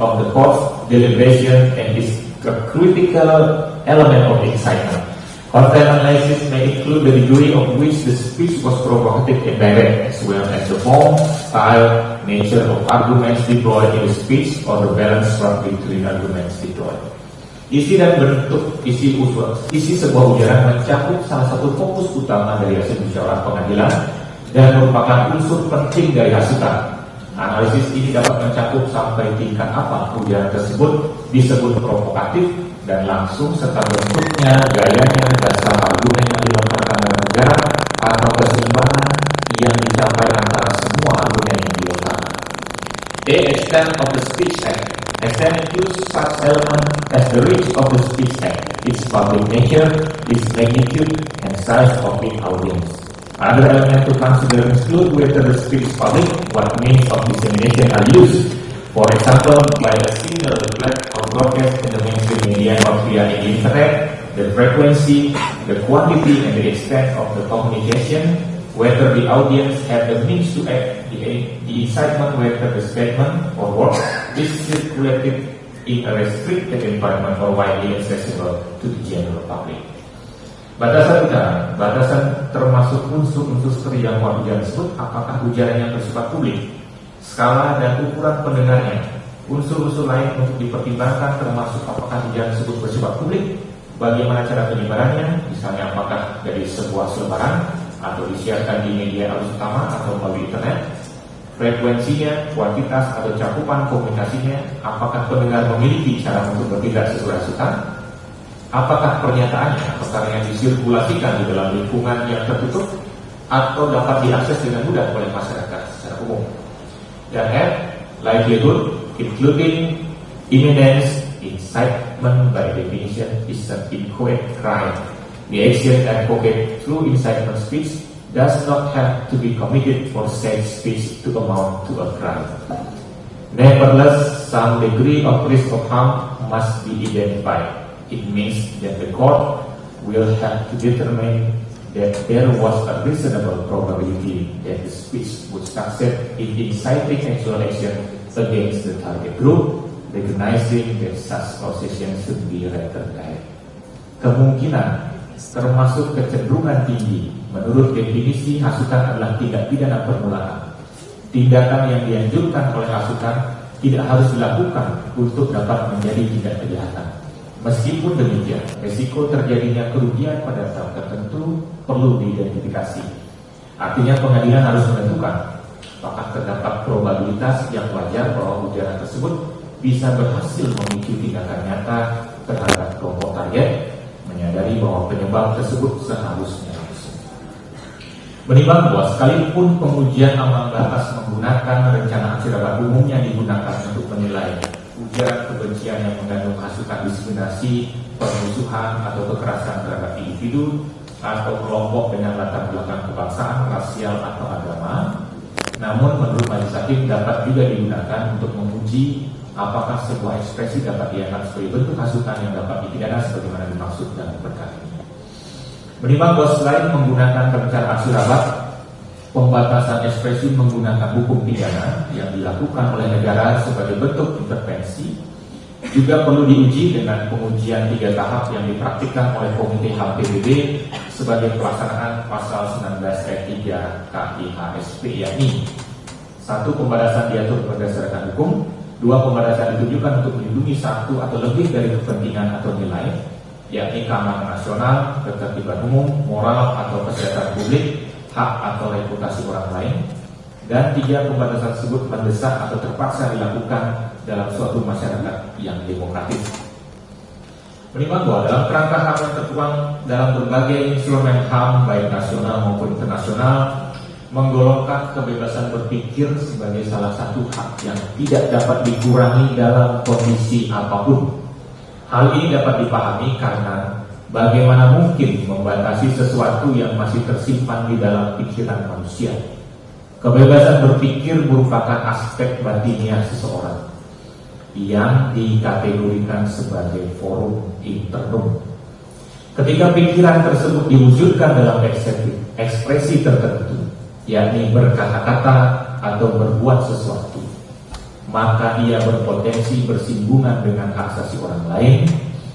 of the court's deliberation and is a critical element of incitement. Content analysis may include the degree of which the speech was provocative and direct, as well as the form, style, nature of arguments deployed in the speech, or the balance struck between arguments deployed. Isi dan bentuk isi sebuah ujaran mencakup salah satu fokus utama dari hasil musyawarah pengadilan dan merupakan unsur penting dari hasutan. Analisis ini dapat mencakup sampai tingkat apa ujaran tersebut disebut provokatif dan langsung, serta bentuknya, gayanya, dasar argumen yang dilontarkan dalam ujaran atau keseimbangan yang dicapai antara semua argumen yang dilontarkan. The extent of the speech act. Extent includes such element as the reach of the speech act, its public nature, its magnitude, and size of its audience. Other elements to consider include whether the speech is public, what means of dissemination are used. For example, by a single reflect or broadcast in the mainstream media or via the internet, the frequency, the quantity, and the extent of the communication, whether the audience had the means to act, the incitement, whether the statement or work is circulated in a restricted environment or widely accessible to the general public. Batasan ucapan, batasan termasuk unsur-unsur seperti yang ujian tersebut, apakah ujarannya bersifat publik, skala dan ukuran pendengarnya, unsur-unsur lain untuk dipertimbangkan termasuk apakah ujian tersebut bersifat publik, bagaimana cara penyebarannya, misalnya apakah dari sebuah selebaran atau disiarkan di media arus utama atau melalui internet, frekuensinya, kuantitas atau cakupan komunikasinya, apakah pendengar memiliki cara untuk bertindak sesuai asuhan, apakah pernyataannya perkara yang disirkulasikan di dalam lingkungan yang tertutup atau dapat diakses dengan mudah oleh masyarakat secara umum. Dan F, likelihood, including imminence, incitement by definition is an inchoate crime. The action advocated through incitement speech does not have to be committed for said speech to amount to a crime. Nevertheless, some degree of risk of harm must be identified. It means that the court will have to determine that there was a reasonable probability that the speech would succeed in inciting actual action against the target group, recognizing that such causation should be rectified. Kemungkinan termasuk kecenderungan tinggi menurut definisi hasutan adalah tindak pidana permulaan. Tindakan yang dianjurkan oleh hasutan tidak harus dilakukan untuk dapat menjadi tindak kejahatan. Meskipun demikian, risiko terjadinya kerugian pada tahap tertentu perlu diidentifikasi. Artinya pengadilan harus menentukan apakah terdapat probabilitas yang wajar bahwa ujaran tersebut bisa berhasil memicu tindakan nyata terhadap kelompok target, menyadari bahwa penyebab tersebut seharusnya langsung. Menimbang bahwa sekalipun pengujian ambang batas menggunakan rencana aksi umumnya digunakan untuk menilai ujaran kebencian yang mengandung hasutan diskriminasi, permusuhan atau kekerasan terhadap individu atau kelompok dengan latar belakang kebangsaan, rasial atau agama. Namun menurut majelis hakim dapat juga digunakan untuk menguji apakah sebuah ekspresi dapat dianggap sebagai bentuk hasutan yang dapat dipidana sebagaimana dimaksud dalam perkara ini. Menimbang bahwa selain menggunakan rencana aksi rabat, pembatasan ekspresi menggunakan hukum pidana yang dilakukan oleh negara sebagai bentuk intervensi juga perlu diuji dengan pengujian 3 tahap yang dipraktikkan oleh Komite HAM PBB sebagai pelaksanaan pasal 19 ayat 3 KIHSP, yakni 1. Pembatasan diatur berdasarkan hukum, 2. Pembatasan ditujukan untuk melindungi satu atau lebih dari kepentingan atau nilai, yakni keamanan nasional, ketertiban umum, moral atau kesehatan publik, hak atau reputasi orang lain, dan 3. Pembatasan tersebut mendesak atau terpaksa dilakukan dalam suatu masyarakat yang demokratis. Menimbang bahwa dalam kerangka HAM yang tertuang dalam berbagai instrumen HAM baik nasional maupun internasional menggolongkan kebebasan berpikir sebagai salah satu hak yang tidak dapat dikurangi dalam kondisi apapun. Hal ini dapat dipahami karena bagaimana mungkin membatasi sesuatu yang masih tersimpan di dalam pikiran manusia. Kebebasan berpikir merupakan aspek batiniah seseorang yang dikategorikan sebagai forum internum. Ketika pikiran tersebut diwujudkan dalam ekspresi tertentu, yakni berkata-kata atau berbuat sesuatu, maka ia berpotensi bersinggungan dengan hak asasi orang lain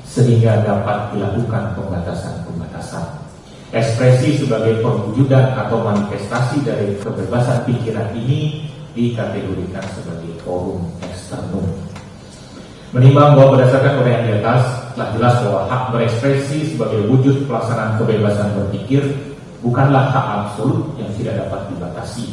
sehingga dapat dilakukan pembatasan-pembatasan. Ekspresi sebagai perwujudan atau manifestasi dari kebebasan pikiran ini dikategorikan sebagai forum eksternum. Menimbang bahwa berdasarkan uraian di atas telah jelas bahwa hak berekspresi sebagai wujud pelaksanaan kebebasan berpikir bukanlah hak absolut yang tidak dapat dibatasi.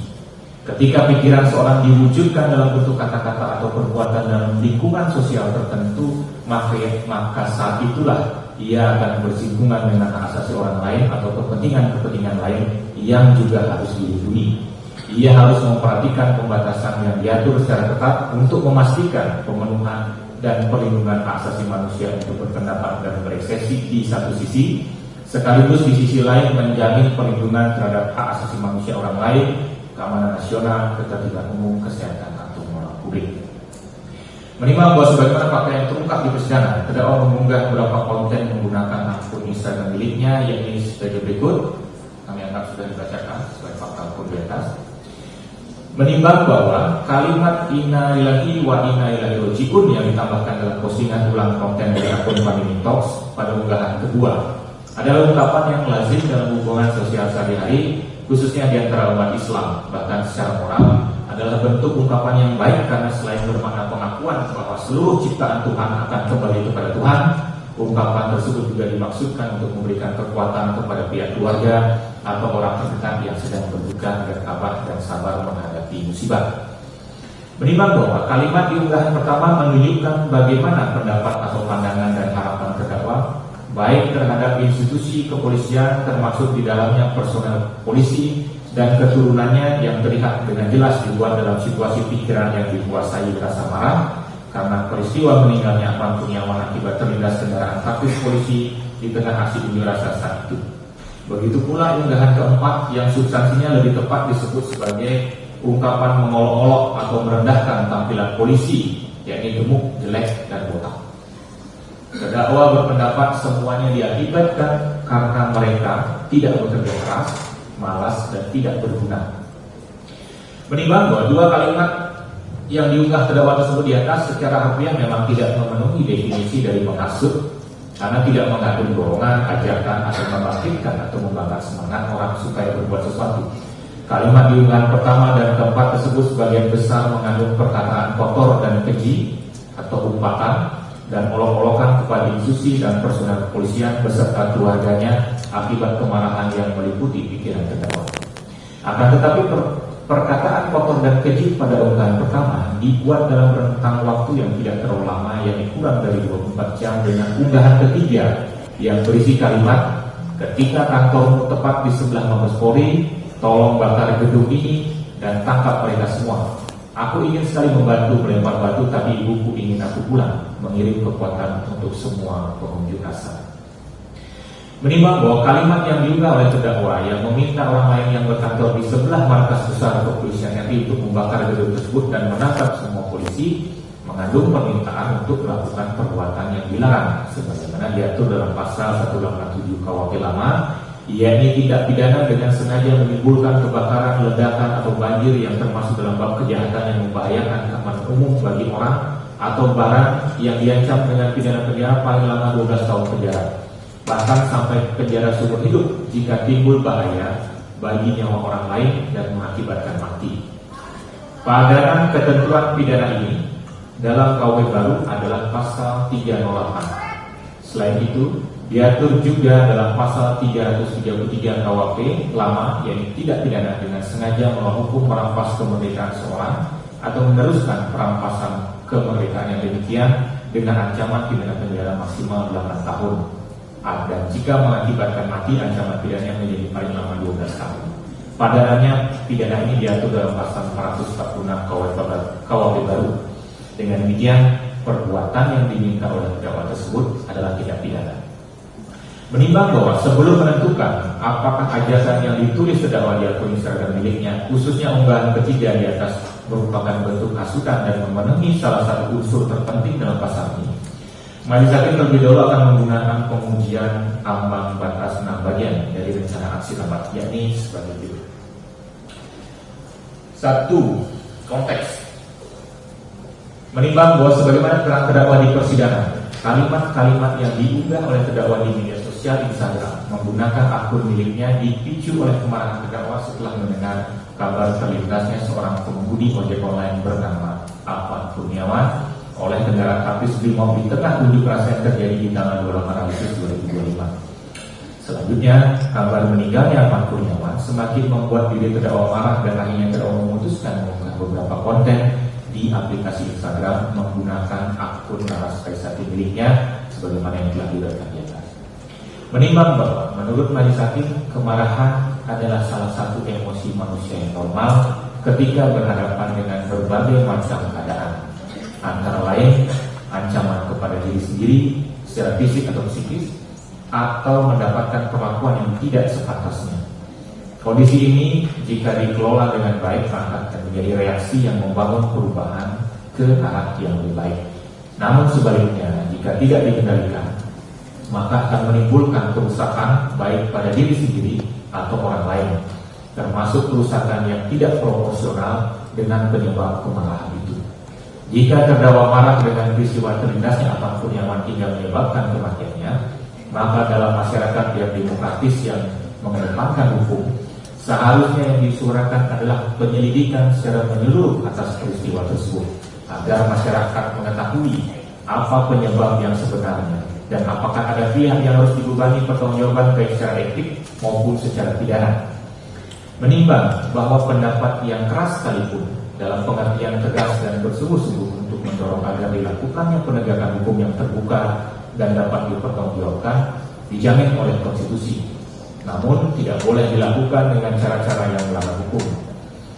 Ketika pikiran seorang diwujudkan dalam bentuk kata-kata atau perbuatan dalam lingkungan sosial tertentu, maka saat itulah ia akan bersinggungan dengan hak asasi orang lain atau kepentingan-kepentingan lain yang juga harus dilindungi. Ia harus memperhatikan pembatasan yang diatur secara ketat untuk memastikan pemenuhan dan perlindungan hak asasi manusia untuk berpendapat dan berekspresi di satu sisi, sekaligus di sisi lain menjamin perlindungan terhadap hak asasi manusia orang lain, keamanan nasional, ketertiban umum, kesehatan atau moral publik. Menimbang bahwa sebagaimana fakta yang terungkap di persidangan, terdakwa mengunggah beberapa konten menggunakan akun Instagram miliknya, yakni sebagai berikut. Kami anggap sudah dibacakan sesuai Menimbang bahwa kalimat inna lillahi wa inna ilaihi raji'un yang ditambahkan dalam postingan ulang konten dari akun Pandemi Talks pada unggahan kedua adalah ungkapan yang lazim dalam hubungan sosial sehari-hari, khususnya di antara umat Islam. Bahkan secara moral adalah bentuk ungkapan yang baik karena selain bermakna pengakuan bahwa seluruh ciptaan Tuhan akan kembali kepada Tuhan, ungkapan tersebut juga dimaksudkan untuk memberikan kekuatan kepada pihak keluarga atau orang terdekat yang sedang berduka agar tabah dan sabar menghadapi musibah. Menimbang bahwa kalimat di unggahan pertama menunjukkan bagaimana pendapat atau pandangan dan harapan terdakwa baik terhadap institusi kepolisian, termasuk di dalamnya personel polisi dan keturunannya yang terlihat dengan jelas dibuat dalam situasi pikiran yang dikuasai rasa marah karena peristiwa meninggalnya Afan Kurniawan akibat terlindas kendaraan taktis polisi di tengah aksi unjuk rasa saat itu. Begitu pula unggahan keempat yang substansinya lebih tepat disebut sebagai ungkapan mengolok-olok atau merendahkan tampilan polisi, yakni gemuk, jelek, dan botak. Terdakwa berpendapat semuanya diakibatkan karena mereka tidak bekerja keras, malas, dan tidak berguna. Menimbang bahwa dua kalimat yang diunggah terdakwa tersebut di atas secara harfiah memang tidak memenuhi definisi dari menghasut, karena tidak mengandung dorongan, ajakan, atau membangkitkan atau membakar semangat orang supaya berbuat sesuatu. Kalimat di unggahan pertama dan keempat tersebut sebagian besar mengandung perkataan kotor dan keji atau umpatan dan olok-olokan kepada institusi dan personel kepolisian beserta keluarganya akibat kemarahan yang meliputi pikiran terdakwa. Akan tetapi perkataan kotor dan keji pada unggahan pertama dibuat dalam rentang waktu yang tidak terlalu lama, yakni kurang dari 24 jam, dengan unggahan ketiga yang berisi kalimat ketika kantormu tepat di sebelah Mabes Polri, tolong bakar gedung ini dan tangkap mereka semua. Aku ingin sekali membantu melempar batu, tapi ibuku ingin aku pulang, mengirim kekuatan untuk semua pengunjuk rasa. Menimbang bahwa kalimat yang diunggah oleh terdakwa yang meminta orang lain yang berkantor di sebelah markas besar kepolisian RI untuk membakar gedung tersebut dan menangkap semua polisi mengandung permintaan untuk melakukan perbuatan yang dilarang sebagaimana diatur dalam pasal 187 KUHP lama, yakni tindak pidana dengan sengaja menimbulkan kebakaran, ledakan, atau banjir yang termasuk dalam bab kejahatan yang membahayakan keamanan umum bagi orang atau barang yang diancam dengan pidana penjara paling lama 12 tahun penjara, bahkan sampai penjara seumur hidup jika timbul bahaya bagi nyawa orang lain dan mengakibatkan mati. Padanan ketentuan pidana ini dalam KUHP baru adalah pasal 308. Selain itu, diatur juga dalam pasal 333 KUHP lama, yaitu tidak pidana dengan sengaja menghukum merampas kemerdekaan seorang atau meneruskan perampasan kemerdekaan yang demikian dengan ancaman pidana penjara maksimal 8 tahun. Dan jika mengakibatkan mati, ancaman pidananya menjadi paling lama 12 tahun. Padanannya pidana ini diatur dalam pasal 446 KUHP baru. Dengan demikian, perbuatan yang diminta oleh terdakwa tersebut adalah tidak pidana. Menimbang bahwa sebelum menentukan apakah ajakan yang ditulis terdakwa di akun Instagram miliknya, khususnya unggahan ketiga di atas, merupakan bentuk hasutan dan memenuhi salah satu unsur terpenting dalam pasal ini, Majelis Hakim terlebih dahulu akan menggunakan pengujian ambang batas 6 bagian dari rencana aksi lambat, yakni sebagai berikut. 1. Konteks. Menimbang bahwa sebagaimana terang terdakwa di persidangan, kalimat-kalimat yang diunggah oleh terdakwa di media sosial Instagram menggunakan akun miliknya dipicu oleh kemarahan terdakwa setelah mendengar kabar terlintasnya seorang pengemudi ojek online bernama Afan Kurniawan oleh kendaraan taktis Brimob di tengah unjuk rasa yang terjadi di tanggal 28 Agustus 2025. Selanjutnya, kabar meninggalnya Afan Kurniawan semakin membuat diri terdakwa marah dan akhirnya terdakwa memutuskan mengunggah beberapa konten di aplikasi Instagram menggunakan akun Laras Kaisati miliknya sebagaimana yang telah diuraikan di atas. Menimbang bahwa menurut Majelis Hakim, kemarahan adalah salah satu emosi manusia yang normal ketika berhadapan dengan berbagai macam keadaan, antara lain ancaman kepada diri sendiri secara fisik atau psikis, atau mendapatkan perlakuan yang tidak sepantasnya. Kondisi ini jika dikelola dengan baik maka akan menjadi reaksi yang membangun perubahan ke arah yang lebih baik. Namun sebaliknya, jika tidak dikendalikan, maka akan menimbulkan kerusakan baik pada diri sendiri atau orang lain, termasuk kerusakan yang tidak proporsional dengan penyebab kemarahan itu. Jika terdakwa marah dengan peristiwa terlindasnya apapun yang hingga menyebabkan kematiannya, maka dalam masyarakat yang demokratis yang mengedepankan hukum, seharusnya yang disuarakan adalah penyelidikan secara menyeluruh atas peristiwa tersebut, agar masyarakat mengetahui apa penyebab yang sebenarnya dan apakah ada pihak yang harus dibebani pertanggungjawaban baik secara etik maupun secara pidana. Menimbang bahwa pendapat yang keras sekalipun dalam pengertian tegas dan bersungguh-sungguh untuk mendorong agar dilakukannya penegakan hukum yang terbuka dan dapat dipertanggungjawabkan dijamin oleh konstitusi, namun tidak boleh dilakukan dengan cara-cara yang melanggar hukum.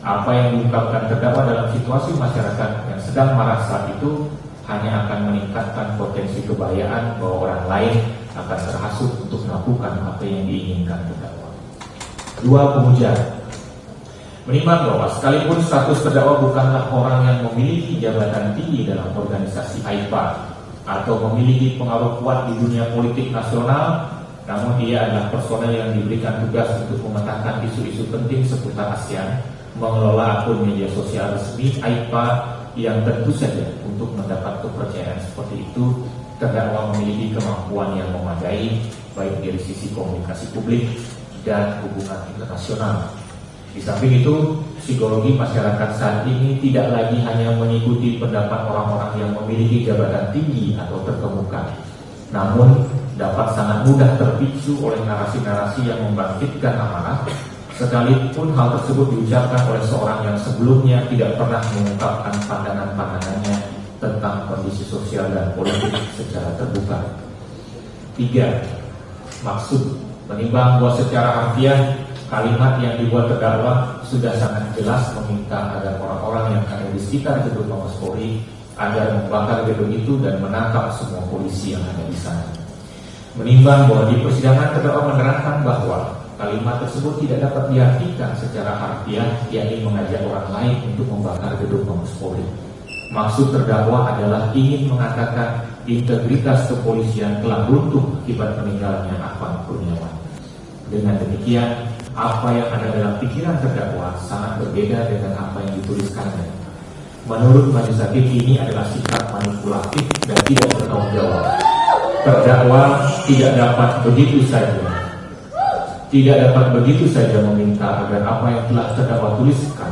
Apa yang diungkapkan terdakwa dalam situasi masyarakat yang sedang marah saat itu hanya akan meningkatkan potensi kebahayaan bahwa orang lain akan terhasut untuk melakukan apa yang diinginkan terdakwa. 2. Penghujat. Menimbang bahwa sekalipun status terdakwa bukanlah orang yang memiliki jabatan tinggi dalam organisasi AIPA atau memiliki pengaruh kuat di dunia politik nasional, namun ia adalah personel yang diberikan tugas untuk memetakan isu-isu penting seputar ASEAN, mengelola akun media sosial resmi AIPA yang tentu saja untuk mendapat kepercayaan seperti itu, terdakwa memiliki kemampuan yang memadai baik dari sisi komunikasi publik dan hubungan internasional. Di samping itu, psikologi masyarakat saat ini tidak lagi hanya mengikuti pendapat orang-orang yang memiliki jabatan tinggi atau terkemuka, namun dapat sangat mudah terpicu oleh narasi-narasi yang membangkitkan amarah, sekalipun hal tersebut diucapkan oleh seorang yang sebelumnya tidak pernah mengungkapkan pandangan-pandangannya tentang kondisi sosial dan politik secara terbuka. 3. Maksud. Menimbang bahwa secara harfiah kalimat yang dibuat terdakwa sudah sangat jelas meminta agar orang-orang yang ada di sekitar gedung Mabes Polri agar membakar gedung itu dan menangkap semua polisi yang ada di sana. Menimbang bahwa di persidangan terdakwa menerangkan bahwa kalimat tersebut tidak dapat diartikan secara harfiah, yakni mengajak orang lain untuk membakar gedung Mabes Polri. Maksud terdakwa adalah ingin mengatakan integritas kepolisian telah runtuh akibat meninggalnya Afan Kurniawan. Dengan demikian, apa yang ada dalam pikiran terdakwa sangat berbeda dengan apa yang dituliskannya. Menurut majelis hakim, ini adalah sikap manipulatif dan tidak bertanggung jawab. Terdakwa tidak dapat begitu saja meminta agar apa yang telah terdakwa tuliskan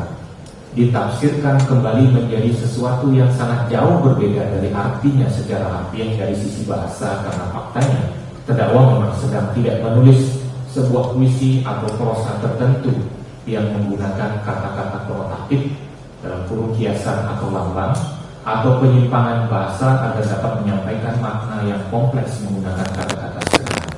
ditafsirkan kembali menjadi sesuatu yang sangat jauh berbeda dari artinya secara harfiah dari sisi bahasa, karena faktanya terdakwa memang sedang tidak menulis sebuah puisi atau prosa tertentu yang menggunakan kata-kata konotatif dalam kurung kiasan atau lambang atau penyimpangan bahasa agar dapat menyampaikan makna yang kompleks menggunakan kata-kata sederhana.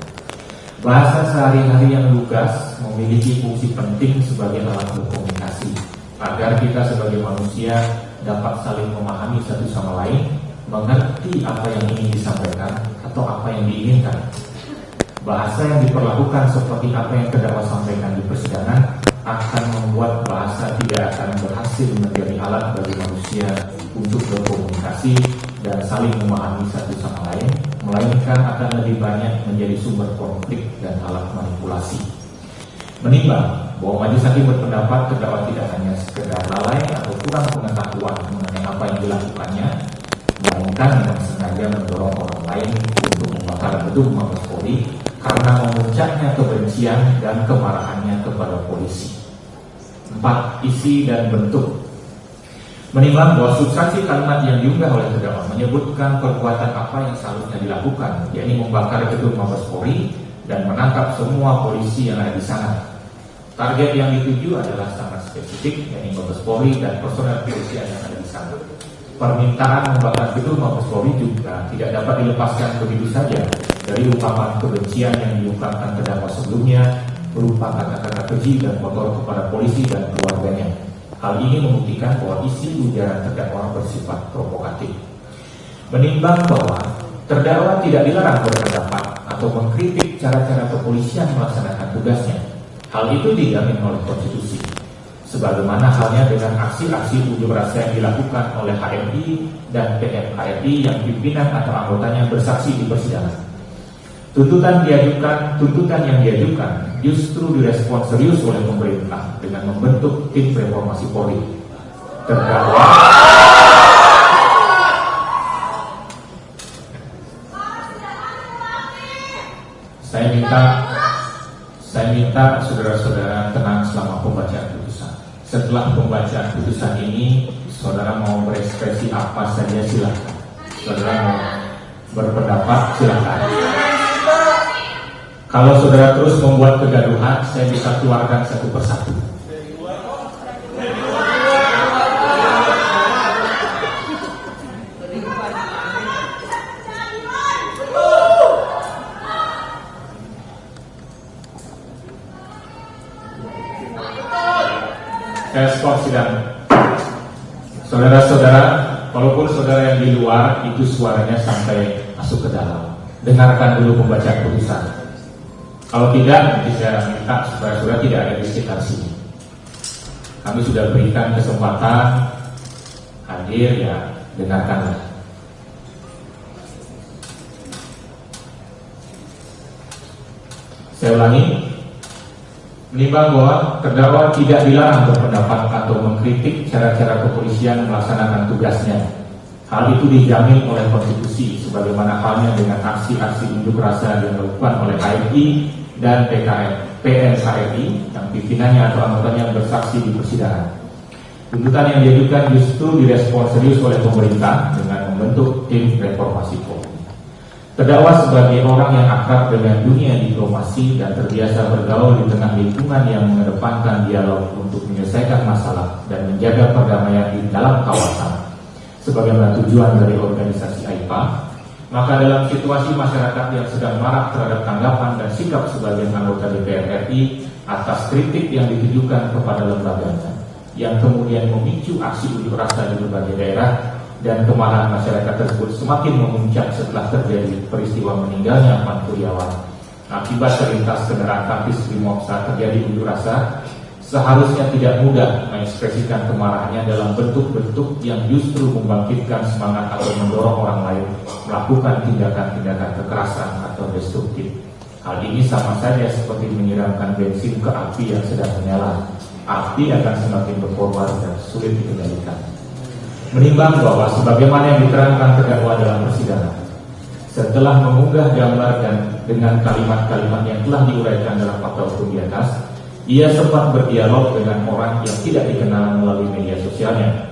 Bahasa sehari-hari yang lugas memiliki fungsi penting sebagai alat berkomunikasi agar kita sebagai manusia dapat saling memahami satu sama lain, mengerti apa yang ingin disampaikan atau apa yang diinginkan. Bahasa yang diperlakukan seperti apa yang terdakwa sampaikan di persidangan akan membuat bahasa tidak akan berhasil menjadi alat bagi manusia untuk berkomunikasi dan saling memahami satu sama lain, melainkan akan lebih banyak menjadi sumber konflik dan alat manipulasi. Menimbang bahwa majelis hakim berpendapat terdakwa tidak hanya sekedar lalai atau kurang pengetahuan mengenai apa yang dilakukannya, melainkan dengan sengaja mendorong orang lain untuk membakar gedung Mabes Polri karena memuncaknya kebencian dan kemarahannya kepada polisi. 4. Isi dan bentuk. Menimbang bahwa substansi kalimat yang diunggah oleh terdakwa menyebutkan perbuatan apa yang seharusnya dilakukan, yakni membakar gedung Mabes Polri dan menangkap semua polisi yang ada di sana. Target yang dituju adalah sangat spesifik, yakni Mabes Polri dan personel kepolisian yang ada di sana. Permintaan membakar gedung Mabes Polri juga tidak dapat dilepaskan begitu saja dari ungkapan kebencian yang diungkapkan terdakwa sebelumnya berupa kata-kata keji dan kotor kepada polisi dan keluarganya. Hal ini membuktikan bahwa isi ujaran terdakwa bersifat provokatif. Menimbang bahwa terdakwa tidak dilarang berpendapat atau mengkritik cara-cara kepolisian melaksanakan tugasnya, hal itu dijamin oleh konstitusi. Sebagaimana halnya dengan aksi-aksi unjuk rasa yang dilakukan oleh HMI dan PFHRI yang pimpinan atau anggotanya bersaksi di persidangan. Tuntutan yang diajukan justru direspon serius oleh pemerintah dengan membentuk tim reformasi Polri. terdakwa saya minta saudara-saudara tenang selama pembacaan putusan. Setelah pembacaan putusan ini, saudara mau berekspresi apa saja silakan. Saudara mau berpendapat silakan. Kalau saudara terus membuat kegaduhan, saya bisa keluarkan satu persatu. Saya skor sidang. Saudara-saudara, walaupun saudara yang di luar itu suaranya sampai masuk ke dalam, dengarkan dulu pembacaan putusan. Kalau tidak, nanti saya minta supaya saudara tidak ada di sekitar sini. Kami sudah berikan kesempatan hadir, ya dengarkanlah. Saya ulangi. Menimbang bahwa terdakwa tidak dilarang berpendapat atau mengkritik cara-cara kepolisian melaksanakan tugasnya. Hal itu dijamin oleh konstitusi, sebagaimana halnya dengan aksi-aksi unjuk rasa yang dilakukan oleh HMI dan PNKRI yang pimpinannya atau anggotanya bersaksi di persidangan. Tuntutan yang diajukan justru direspon serius oleh pemerintah dengan membentuk tim reformasi Polri. Terdakwa sebagai orang yang akrab dengan dunia diplomasi dan terbiasa bergaul di tengah lingkungan yang mengedepankan dialog untuk menyelesaikan masalah dan menjaga perdamaian di dalam kawasan sebagaimana tujuan dari organisasi AIPA, maka dalam situasi masyarakat yang sedang marah terhadap tanggapan dan sikap sebagian anggota DPR RI atas kritik yang ditujukan kepada lembaganya, yang kemudian memicu aksi unjuk rasa di berbagai daerah, dan kemarahan masyarakat tersebut semakin memuncak setelah terjadi peristiwa meninggalnya Pan Kurniawan akibat terlintas kendaraan taktis Brimopsa terjadi unjuk rasa, seharusnya tidak mudah mengekspresikan kemarahannya dalam bentuk-bentuk yang justru membangkitkan semangat atau mendorong orang lain melakukan tindakan-tindakan kekerasan atau destruktif. Hal ini sama saja seperti menyiramkan bensin ke api yang sedang menyala. Api akan semakin berkobar dan sulit dikendalikan. Menimbang bahwa sebagaimana yang diterangkan terdakwa dalam persidangan, setelah mengunggah gambar dan dengan kalimat-kalimat yang telah diuraikan dalam fakta hukum di atas, ia sempat berdialog dengan orang yang tidak dikenal melalui media sosialnya.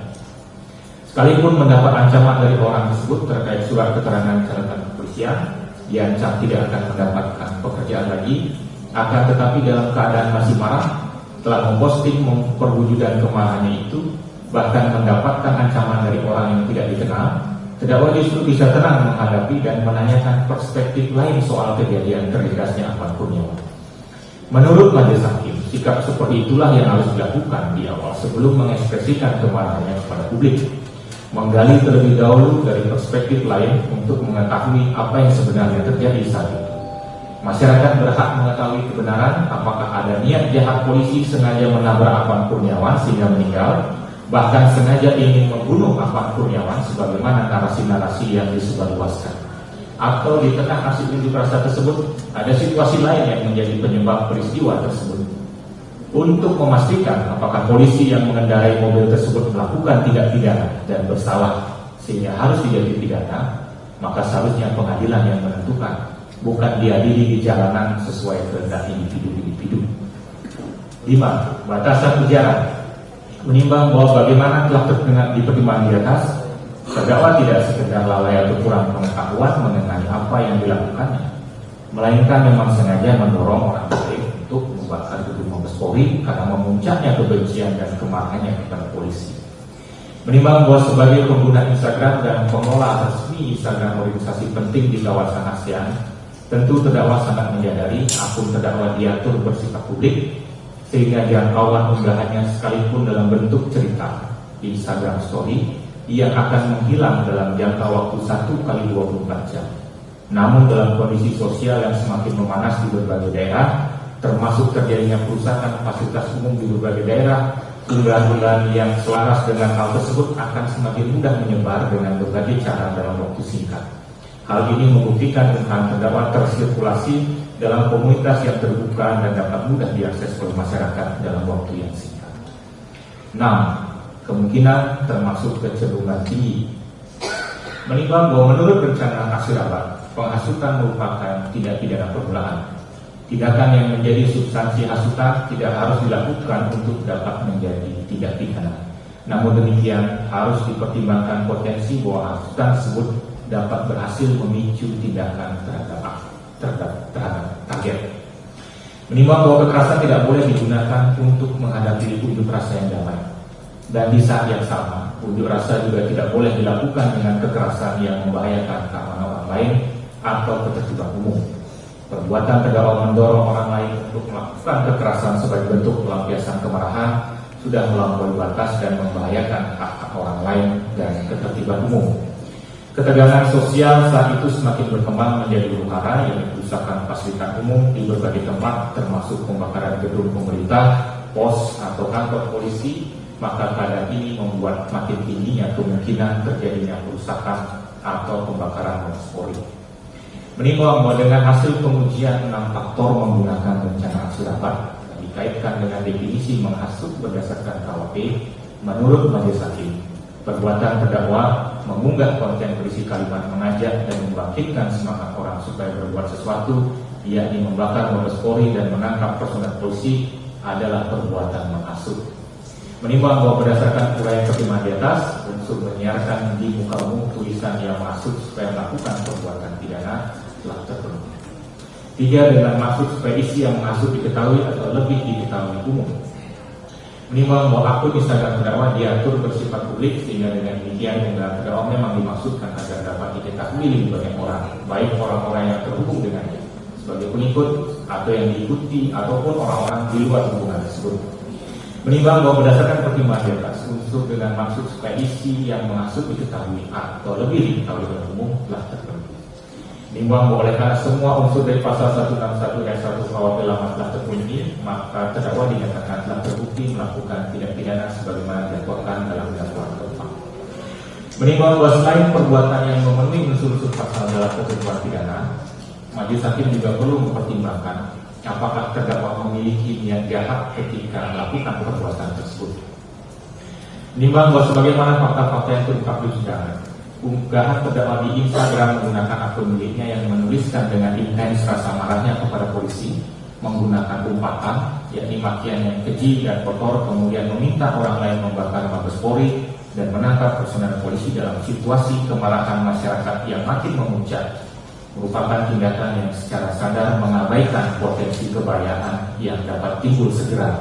Sekalipun mendapat ancaman dari orang tersebut terkait surat keterangan catatan kepolisian, diancam tidak akan mendapatkan pekerjaan lagi, akan tetapi dalam keadaan masih marah, telah memposting perwujudan kemarahannya itu, bahkan mendapatkan ancaman dari orang yang tidak dikenal, terdakwa justru bisa tenang menghadapi dan menanyakan perspektif lain soal kejadian terlindasnya Pan Kurniawan. Menurut majelis hakim, sikap seperti itulah yang harus dilakukan di awal sebelum mengekspresikan kemarahannya kepada publik. Menggali terlebih dahulu dari perspektif lain untuk mengetahui apa yang sebenarnya terjadi saat itu. Masyarakat berhak mengetahui kebenaran apakah ada niat jahat polisi sengaja menabrak Pan Kurniawan sehingga meninggal, bahkan sengaja ingin membunuh Pan Kurniawan sebagaimana narasi-narasi yang disebarluaskan. Atau di tengah aksi unjuk rasa tersebut ada situasi lain yang menjadi penyebab peristiwa tersebut. Untuk memastikan apakah polisi yang mengendarai mobil tersebut melakukan tindak pidana dan bersalah sehingga harus dijatuhi pidana, maka seharusnya pengadilan yang menentukan, bukan diadili di jalanan sesuai kehendak individu-individu. 5. Batasan ujaran. Menimbang bahwa bagaimana telah terkena di pertimbangan di atas, terdakwa tidak sekedar lalai atau kurang pengetahuan mengenai apa yang dilakukannya, melainkan memang sengaja mendorong orang lain untuk membakar gedung Mabes Polri karena memuncaknya kebencian dan kemarahannya kepada polisi. Menimbang bahwa sebagai pengguna Instagram dan pengelola resmi Instagram organisasi penting di kawasan ASEAN, tentu terdakwa sangat menyadari akun terdakwa diatur bersifat publik, sehingga jangkauan unggahannya sekalipun dalam bentuk cerita di Instagram Story yang akan menghilang dalam jangka waktu 1x24 jam. Namun dalam kondisi sosial yang semakin memanas di berbagai daerah, termasuk terjadinya perusakan fasilitas umum di berbagai daerah, unggahan-unggahan yang selaras dengan hal tersebut akan semakin mudah menyebar dengan berbagai cara dalam waktu singkat. Hal ini membuktikan unggahan terdakwa tersirkulasi dalam komunitas yang terbuka dan dapat mudah diakses oleh masyarakat dalam waktu yang singkat. 6. kemungkinan termasuk kecenderungan tinggi. Menimbang bahwa menurut rencana aksi rabat, penghasutan merupakan tindak pidana permulaan. Tindakan yang menjadi substansi hasutan tidak harus dilakukan untuk dapat menjadi tindak pidana. Namun demikian harus dipertimbangkan potensi bahwa hasutan tersebut dapat berhasil memicu tindakan terhadap target. Menimbang bahwa kekerasan tidak boleh digunakan untuk menghadapi unjuk rasa yang damai. Dan di saat yang sama, unjuk rasa juga tidak boleh dilakukan dengan kekerasan yang membahayakan keamanan orang lain atau ketertiban umum. Perbuatan terdakwa mendorong orang lain untuk melakukan kekerasan sebagai bentuk pelampiasan kemarahan sudah melampaui batas dan membahayakan hak orang lain dan ketertiban umum. Ketegangan sosial saat itu semakin berkembang menjadi huru-hara, yaitu kerusakan fasilitas umum di berbagai tempat, termasuk pembakaran gedung pemerintah, pos atau kantor polisi. Maka keadaan ini membuat makin tingginya kemungkinan terjadinya kerusakan atau pembakaran Mabes Polri. Menimbang bahwa dengan hasil pengujian 6 faktor menggunakan rencana aksi rabat dan dikaitkan dengan definisi menghasut berdasarkan KUHP, menurut majelis hakim, perbuatan terdakwa mengunggah konten berisi kalimat mengajak dan membangkitkan semangat orang supaya berbuat sesuatu, yakni membakar Mabes Polri dan menangkap personel polisi, adalah perbuatan menghasut. Menimbang bahwa berdasarkan uraian pertimbangan di atas, unsur menyiarkan di muka umum tulisan yang menghasut supaya melakukan perbuatan pidana telah terpenuhi. 3. Dengan maksud supaya isi yang menghasut diketahui atau lebih diketahui umum. Menimbang bahwa akun Instagram terdakwa diatur bersifat publik, sehingga dengan demikian unggahan terdakwa memang dimaksudkan agar dapat diketahui lebih banyak orang, baik orang-orang yang terhubung dengannya sebagai pengikut atau yang diikuti ataupun orang-orang di luar hubungan tersebut. Menimbang bahwa berdasarkan pertimbangan di atas, unsur dengan maksud supaya isi yang menghasut diketahui atau lebih diketahui oleh umum telah terpenuhi. Menimbang bahwa oleh karena semua unsur dari pasal 161 ayat 1 KUHP lama telah terpenuhi, maka terdakwa dinyatakan telah terbukti melakukan tindak pidana sebagaimana dilaporkan dalam dakwaan keempat. Menimbang bahwa selain perbuatan yang memenuhi unsur-unsur pasal dalam ketentuan pidana, majelis hakim juga perlu mempertimbangkan apakah terdakwa memiliki niat jahat ketika melakukan perbuatan tersebut. Menimbang bahwa sebagaimana fakta-fakta yang terungkap di persidangan, unggahan terdakwa di Instagram menggunakan akun miliknya yang menuliskan dengan intens rasa marahnya kepada polisi, menggunakan umpatan, yakni makian yang keji dan kotor, kemudian meminta orang lain membakar Mabes Polri dan menangkap personel polisi dalam situasi kemarahan masyarakat yang makin memuncak, merupakan tindakan yang secara sadar mengabaikan potensi kebahayaan yang dapat timbul segera,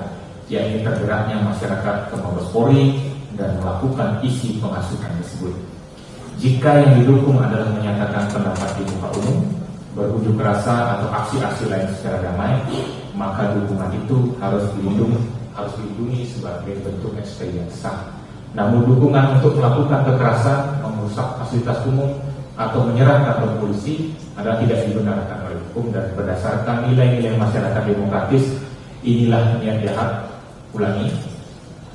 yakni tergeraknya masyarakat ke Mabes Polri dan melakukan isi penghasutan tersebut. Jika yang didukung adalah menyatakan pendapat di muka umum, berunjuk rasa atau aksi-aksi lain secara damai, maka dukungan itu harus dilindungi sebagai bentuk ekspresi yang sah. Namun dukungan untuk melakukan kekerasan, merusak fasilitas umum, atau menyerang kantor polisi adalah tidak dibenarkan oleh hukum dan berdasarkan nilai-nilai masyarakat demokratis. Inilah niat jahat, ulangi,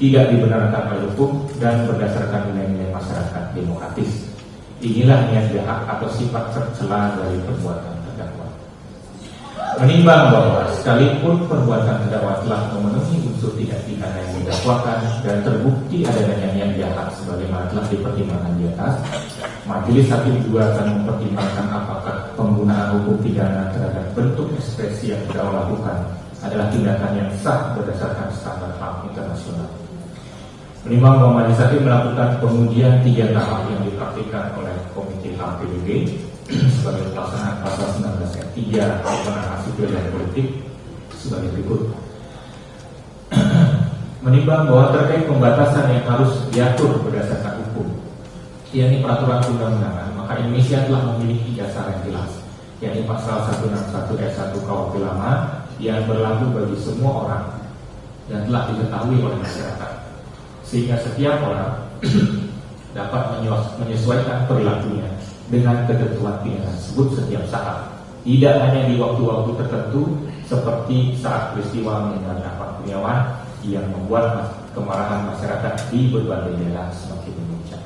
tidak dibenarkan oleh hukum dan berdasarkan nilai-nilai masyarakat demokratis. Inilah niat jahat atau sifat tercela dari perbuatan terdakwa. Menimbang bahwa sekalipun perbuatan terdakwa telah memenuhi unsur tindak pidana yang didakwakan dan terbukti adanya niat jahat sebagaimana telah dipertimbangkan di atas, majelis hakim juga akan mempertimbangkan apakah penggunaan hukum pidana terhadap bentuk ekspresi yang terdakwa lakukan adalah tindakan yang sah berdasarkan standar HAM internasional. Menimbang bahwa majelis hakim melakukan pengujian 3 tahap yang dipraktikkan oleh Komite HAM PBB sebagai pelaksanaan pasal 19 ayat 3 penggunaan sipil dan politik sebagai berikut. Menimbang bahwa terkait pembatasan yang harus diatur berdasarkan hukum, yakni peraturan undang-undangan, maka Indonesia telah memiliki dasar yang jelas, yakni pasal 161 ayat 1 KUHP lama yang berlaku bagi semua orang dan telah diketahui oleh masyarakat, sehingga setiap orang dapat menyesuaikan perilakunya dengan ketentuan pidana tersebut setiap saat, tidak hanya di waktu-waktu tertentu seperti saat peristiwa meninggalnya Pak Kurniawan yang membuat kemarahan masyarakat di berbagai daerah semakin memuncak.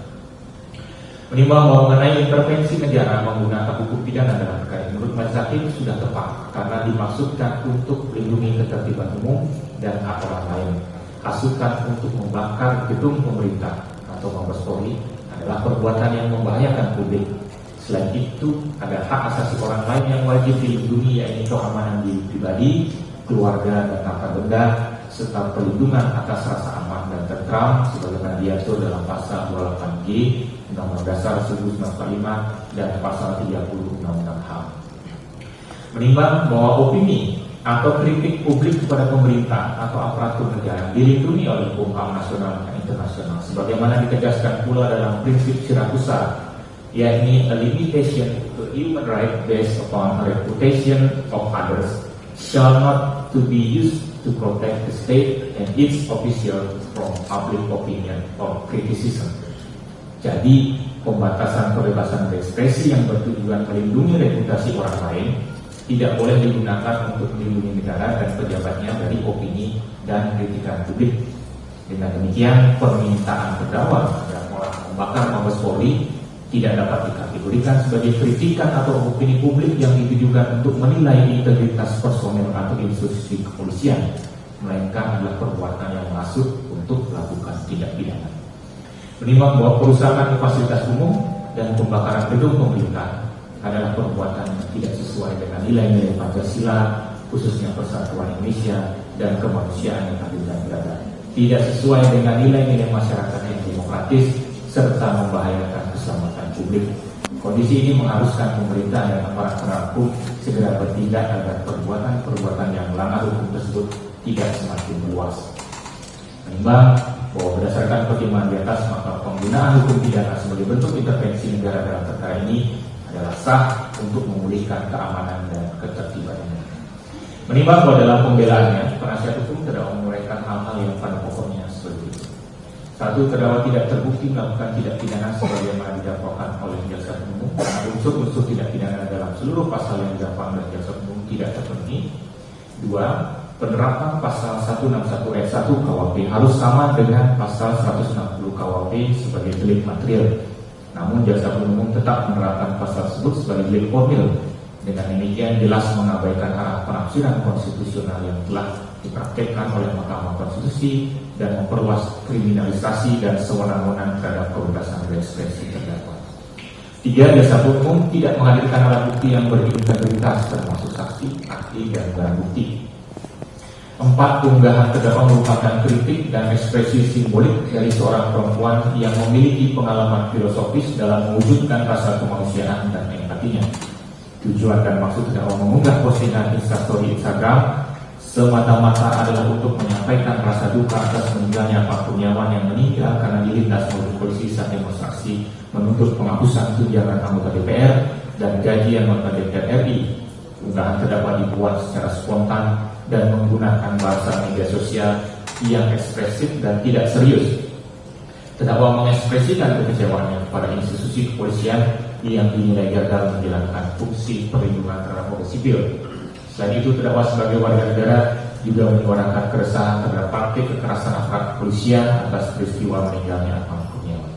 Menimbang bahwa mengenai intervensi negara menggunakan hukum pidana dalam perkara menurut majelis hakim sudah tepat karena dimaksudkan untuk melindungi ketertiban umum dan hak orang lain. hasutan untuk membakar gedung pemerintah atau Mabes Polri adalah perbuatan yang membahayakan publik. Selain itu, ada hak asasi orang lain yang wajib dilindungi, yaitu keamanan diri pribadi, keluarga, dan harta benda, serta perlindungan atas rasa aman dan tentram sebagaimana diatur dalam pasal 28G Undang-Undang Dasar 1945 dan pasal 30 Undang-Undang HAM. Menimbang bahwa opini atau kritik publik kepada pemerintah atau aparatur negara dilindungi oleh hukum HAM nasional dan internasional, sebagaimana ditegaskan pula dalam prinsip Siracusa, yakni a limitation to human right based upon a reputation of others shall not to be used to protect the state and its officials from public opinion or criticism. Jadi, pembatasan kebebasan berekspresi yang bertujuan melindungi reputasi orang lain tidak boleh digunakan untuk melindungi negara dan pejabatnya dari opini dan kritikan publik. Dengan demikian, permintaan terdakwa agar orang membakar Mabes Polri tidak dapat dikategorikan sebagai kritikan atau opini publik yang ditujukan untuk menilai integritas personel atau institusi kepolisian, melainkan adalah perbuatan yang masuk untuk melakukan tindak pidana. Menimbang bahwa perusahaan fasilitas umum dan pembakaran gedung pemerintah adalah perbuatan yang tidak sesuai dengan nilai-nilai Pancasila, khususnya Persatuan Indonesia dan kemanusiaan yang adil dan beradab, tidak sesuai dengan nilai-nilai masyarakat yang demokratis, serta membahayakan keselamatan publik. Kondisi ini mengharuskan pemerintah dan aparat penegak hukum segera bertindak agar perbuatan-perbuatan yang melanggar hukum tersebut tidak semakin luas. Menimbang bahwa berdasarkan pertimbangan di atas, maka penggunaan hukum pidana sebagai bentuk intervensi negara dalam perkara ini adalah sah untuk memulihkan keamanan dan ketertibannya. Menimbang bahwa dalam pembelaannya, penasihat hukum terdakwa menguraikan hal-hal yang pada pokoknya seperti itu. 1. Terdakwa tidak terbukti melakukan tindak pidana sebagaimana didakwakan oleh jaksa penuntut, karena unsur-unsur tindak pidana dalam seluruh pasal yang didakwakan oleh jaksa penuntut tidak terpenuhi. 2. Penerapan pasal 161 ayat 1 KUHP harus sama dengan pasal 160 KUHP sebagai delik material. Namun jaksa penuntut tetap menerapkan pasal tersebut sebagai delik formil. Dengan demikian jelas mengabaikan arah penafsiran konstitusional yang telah dipraktekkan oleh Mahkamah Konstitusi dan memperluas kriminalisasi dan sewenang-wenang terhadap kebebasan berekspresi terdakwa. 3. Jaksa penuntut tidak menghadirkan alat bukti yang berintegritas termasuk saksi, ahli, dan barang bukti. 4. Unggahan terdakwa merupakan kritik dan ekspresi simbolik dari seorang perempuan yang memiliki pengalaman filosofis dalam mewujudkan rasa kemanusiaan dan empatinya. Tujuan dan maksud terdakwa mengunggah postingan Instastory Instagram semata-mata adalah untuk menyampaikan rasa duka atas meninggalnya Pak Kurniawan yang meninggal karena dilindas oleh polisi saat demonstrasi menuntut penghapusan tunjangan anggota DPR dan gaji anggota DPR RI. Unggahan terdakwa dibuat secara spontan dan menggunakan bahasa media sosial yang ekspresif dan tidak serius. Terdakwa mengekspresikan kekecewaannya kepada institusi kepolisian yang dinilai gagal menjalankan fungsi perlindungan terhadap warga sipil. Selain itu, terdakwa sebagai warga negara juga menyuarakan keresahan terhadap praktik kekerasan aparat kepolisian atas peristiwa meninggalnya Pak Kurniawan.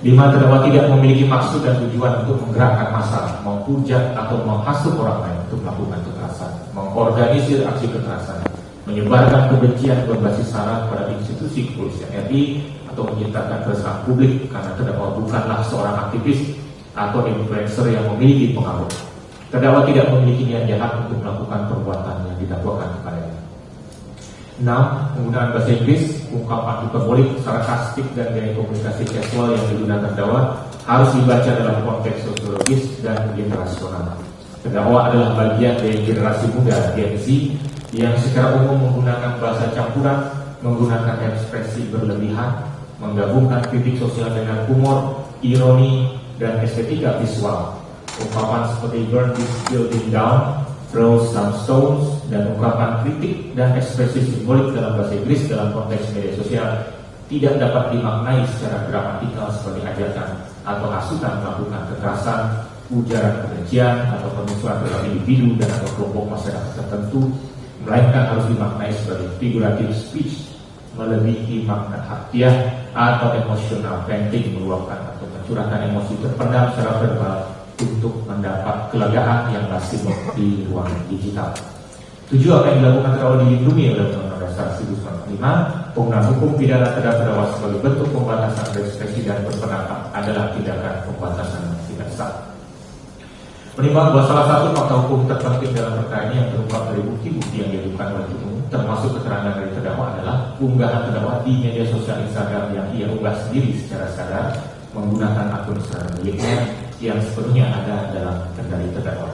5. Terdakwa tidak memiliki maksud dan tujuan untuk menggerakkan massa, menghujat atau menghasut orang lain untuk melakukan kekerasan, mengorganisir aksi kekerasan, menyebarkan kebencian berbasis sara pada institusi kepolisian RI, atau menciptakan keresahan publik karena terdakwa bukanlah seorang aktivis atau influencer yang memiliki pengaruh. Terdakwa tidak memiliki niat jahat untuk melakukan perbuatan yang didakwakan kepadanya. 6. Penggunaan bahasa Inggris, ungkapan hiperbolik, sarkastik, dan gaya komunikasi casual yang digunakan terdakwa harus dibaca dalam konteks sosiologis dan generasional. Terdakwa adalah bagian dari generasi muda Gen Z yang secara umum menggunakan bahasa campuran, menggunakan ekspresi berlebihan, menggabungkan kritik sosial dengan humor, ironi, dan estetika visual. Ungkapan seperti burn this building down, throw some stones, dan ungkapan kritik dan ekspresi simbolik dalam bahasa Inggris dalam konteks media sosial tidak dapat dimaknai secara gramatikal sebagai ajakan atau hasutan melakukan kekerasan, ujaran kebencian, atau pemusuhan terhadap individu dan atau kelompok masyarakat tertentu, melainkan harus dimaknai sebagai figurative speech, melebihi makna harfiah atau emosional, venting, meluapkan atau mencurahkan emosi terpendam secara verbal untuk mendapat kelegaan yang maksimal di ruang digital. 7. Apa yang dilakukan terdakwa dilindungi oleh Undang-Undang Dasar 1945 5. Penggunaan hukum pidana terhadap terdakwa sebagai bentuk pembatasan berekspresi dan berpendapat adalah tindakan pembatasan yang tidak sah. Menimbang bahwa salah satu fakta hukum terpenting dalam perkara ini yang terungkap dari bukti-bukti yang diajukan oleh umum, termasuk keterangan dari terdakwa, adalah unggahan terdakwa di media sosial Instagram yang ia unggah sendiri secara sadar menggunakan akun Instagram miliknya yang sepenuhnya ada dalam kendali terdakwa.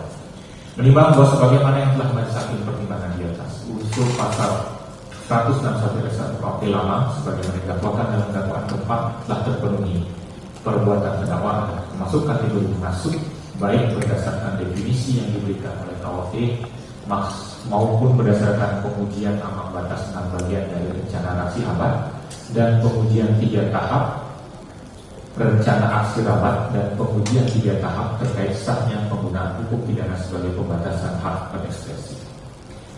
Menimbang bahwa sebagaimana yang telah majelis hakim pertimbangan di atas, unsur pasal 161 ayat 1 KUHP lama sebagaimana didakwakan dalam dakwaan keempat telah terpenuhi, perbuatan terdakwa termasuk kategori masuk baik berdasarkan definisi yang diberikan oleh KUHP maupun berdasarkan pengujian ambang batas 6 bagian dari rencana aksi abad dan pengujian 3 tahap rencana aksi rabat dan pengujian 3 tahap terkait sahnya penggunaan hukum pidana sebagai pembatasan hak berekspresi.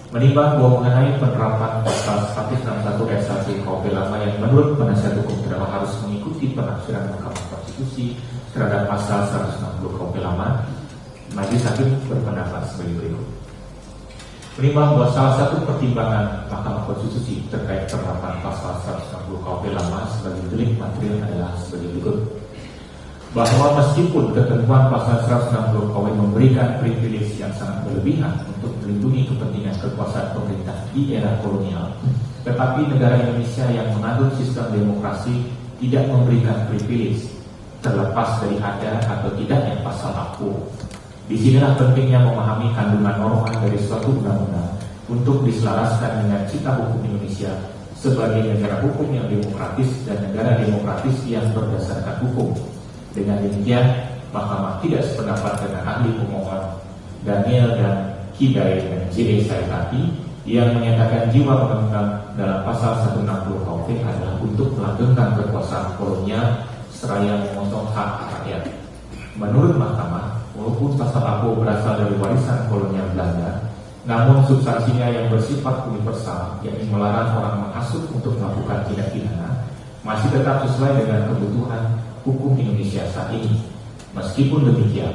Menimbang bahwa mengenai penerapan pasal 161 ayat 1 KUHP lama yang menurut penasihat hukum terdakwa harus mengikuti penafsiran Mahkamah Konstitusi terhadap pasal 160 KUHP lama, majelis hakim berpendapat sebagai berikut. Menimbang bahwa salah satu pertimbangan Mahkamah Konstitusi terkait penerapan pasal 160 KUHP lama sebagai delik material adalah sebagai berikut. Bahwa meskipun ketentuan pasal 160 KUHP memberikan privilege yang sangat berlebihan untuk melindungi kepentingan kekuasaan pemerintah di era kolonial, tetapi negara Indonesia yang mengandung sistem demokrasi tidak memberikan privilege terlepas dari ada atau tidaknya pasal aku. Disinilah pentingnya memahami kandungan norma dari suatu undang-undang untuk diselaraskan dengan cita hukum Indonesia sebagai negara hukum yang demokratis dan negara demokratis yang berdasarkan hukum. Dengan demikian, Mahkamah tidak sependapat dengan ahli pemohon Daniel dan Kidai dan J.E. Saitati yang menyatakan jiwa undang-undang dalam pasal 160 KUHP adalah untuk melanggengkan kekuasaan kolonial seraya memotong hak rakyat. Menurut Mahkamah, walaupun pasal aku berasal dari warisan kolonial Belanda, namun substansinya yang bersifat universal, yakni melarang orang menghasut untuk melakukan tindak pidana, masih tetap sesuai dengan kebutuhan hukum Indonesia saat ini. Meskipun demikian,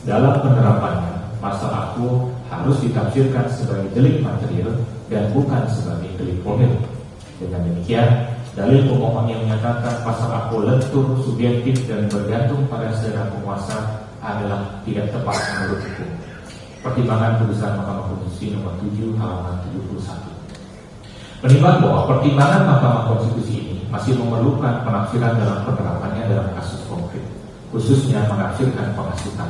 dalam penerapannya, pasal aku harus ditafsirkan sebagai delik material dan bukan sebagai delik formil. Dengan demikian, dalil pemohon yang menyatakan pasal aku lentur, subjektif dan bergantung pada selera penguasa adalah tidak tepat menurut hukum. Pertimbangan putusan Mahkamah Konstitusi nomor 7 halaman 71. Menimbang bahwa pertimbangan Mahkamah Konstitusi ini masih memerlukan penafsiran dalam penerapannya dalam kasus konkret, khususnya menafsirkan pengasutan.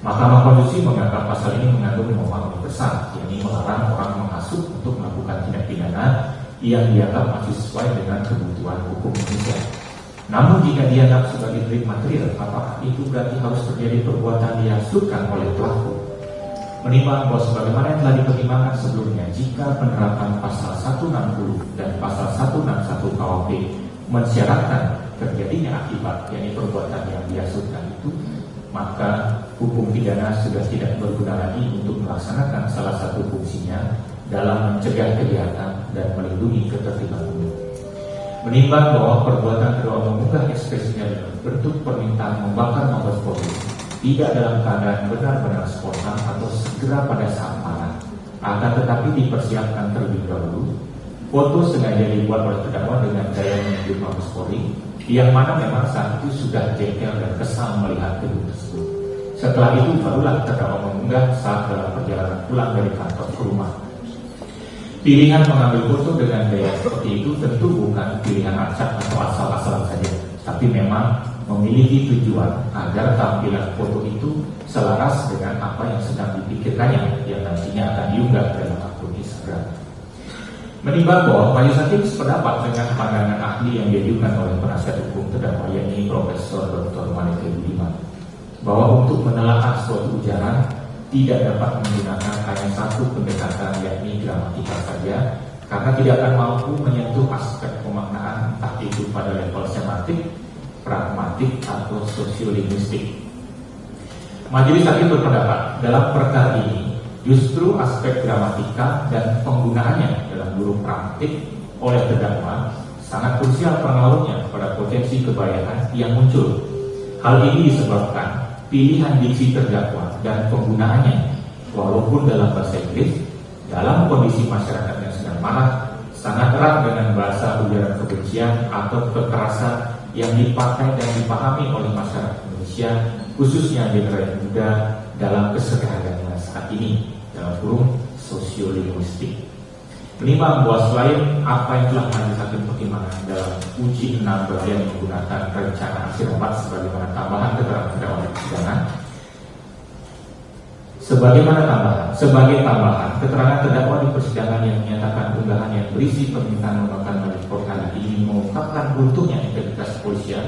Mahkamah Konstitusi menganggap pasal ini mengandung norma besar, yakni melarang orang menghasut untuk melakukan tindak pidana yang dianggap masih sesuai dengan kebutuhan hukum Indonesia. Namun jika dianggap sebagai delik material, apakah itu berarti harus terjadi perbuatan dihasutkan oleh pelaku? Menimbang bahwa sebagaimana yang telah dipertimbangkan sebelumnya, jika penerapan pasal 160 dan pasal 161 KUHP mensyaratkan terjadinya akibat, yakni perbuatan yang dihasutkan itu, maka hukum pidana sudah tidak berguna lagi untuk melaksanakan salah satu fungsinya dalam mencegah kejahatan dan melindungi ketertiban umum. Menimbang bahwa perbuatan terdakwa mengunggah ekspresinya dalam bentuk permintaan membakar Mabes Polri tidak dalam keadaan benar-benar spontan atau segera pada saat marah, akan tetapi dipersiapkan terlebih dahulu. Foto sengaja dibuat oleh terdakwa dengan gaya menyebut Mabes Polri, yang mana memang saat itu sudah jengkel dan kesal melihat gedung tersebut. Setelah itu barulah terdakwa mengunggah saat dalam perjalanan pulang dari kantor ke rumah. Pilihan mengambil foto dengan gaya seperti itu tentu bukan pilihan acak atau asal-asalan saja, tapi memang memiliki tujuan agar tampilan foto itu selaras dengan apa yang sedang dipikirkannya yang nantinya akan diunggah dalam akun Instagram. Menimbang bahwa majelis hakim sependapat dengan pandangan ahli yang diajukan oleh penasihat hukum terdakwa, yakni Profesor Dr. Maleke Budiman, bahwa untuk menelaah suatu ujaran tidak dapat menggunakan hanya satu pendekatan, yakni gramatikal saja, karena tidak akan mampu menyentuh aspek pemaknaan entah itu pada level semantik, pragmatik atau sosiolinguistik. Majelis hakim berpendapat dalam perkara ini justru aspek gramatikal dan penggunaannya dalam huruf praktik oleh terdakwa sangat krusial pengaruhnya pada potensi kebayaan yang muncul. Hal ini disebabkan pilihan diksi terdakwa dan penggunaannya, walaupun dalam bahasa Inggris, dalam kondisi masyarakat yang sedang marah, sangat erat dengan bahasa ujaran kebencian atau kekerasan yang dipakai dan dipahami oleh masyarakat Indonesia, khususnya generasi muda dalam kesehariannya saat ini, dalam kurung sosiolinguistik. Menimbang bahwa selain apa yang telah majelis hakim pertimbangkan dalam uji 6 bagian menggunakan rencana aksi rapat sebagaimana tambahan keterangan terdakwa di persidangan, sebagai tambahan keterangan terdakwa di persidangan yang menyatakan unggahan yang berisi permintaan menggunakan majelis perkara ini mengungkapkan runtuhnya integritas kepolisian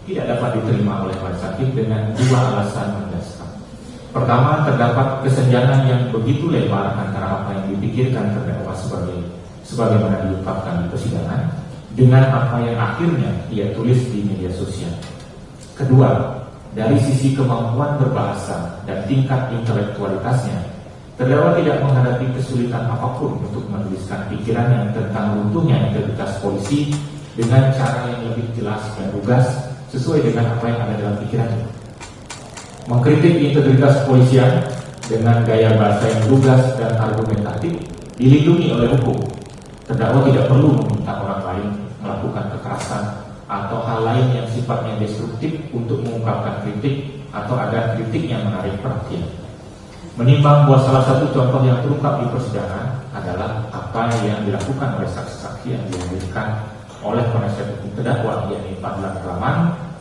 tidak dapat diterima oleh majelis hakim dengan 2 alasan mendasar. Pertama, terdapat kesenjangan yang begitu lebar antara apa yang dipikirkan terdakwa sebagaimana diungkapkan di persidangan dengan apa yang akhirnya ia tulis di media sosial. Kedua, dari sisi kemampuan berbahasa dan tingkat intelektualitasnya, terdakwa tidak menghadapi kesulitan apapun untuk menuliskan pikirannya tentang runtuhnya integritas polisi dengan cara yang lebih jelas dan lugas sesuai dengan apa yang ada dalam pikirannya. Mengkritik integritas kepolisian dengan gaya bahasa yang lugas dan argumentatif dilindungi oleh hukum. Terdakwa tidak perlu meminta orang lain melakukan kekerasan atau hal lain yang sifatnya destruktif untuk mengungkapkan kritik atau ada kritik yang menarik perhatian. Menimbang bahwa salah satu contoh yang terungkap di persidangan adalah apa yang dilakukan oleh saksi-saksi yang dihadirkan oleh penasihat hukum terdakwa, yakni Fadlan Rahman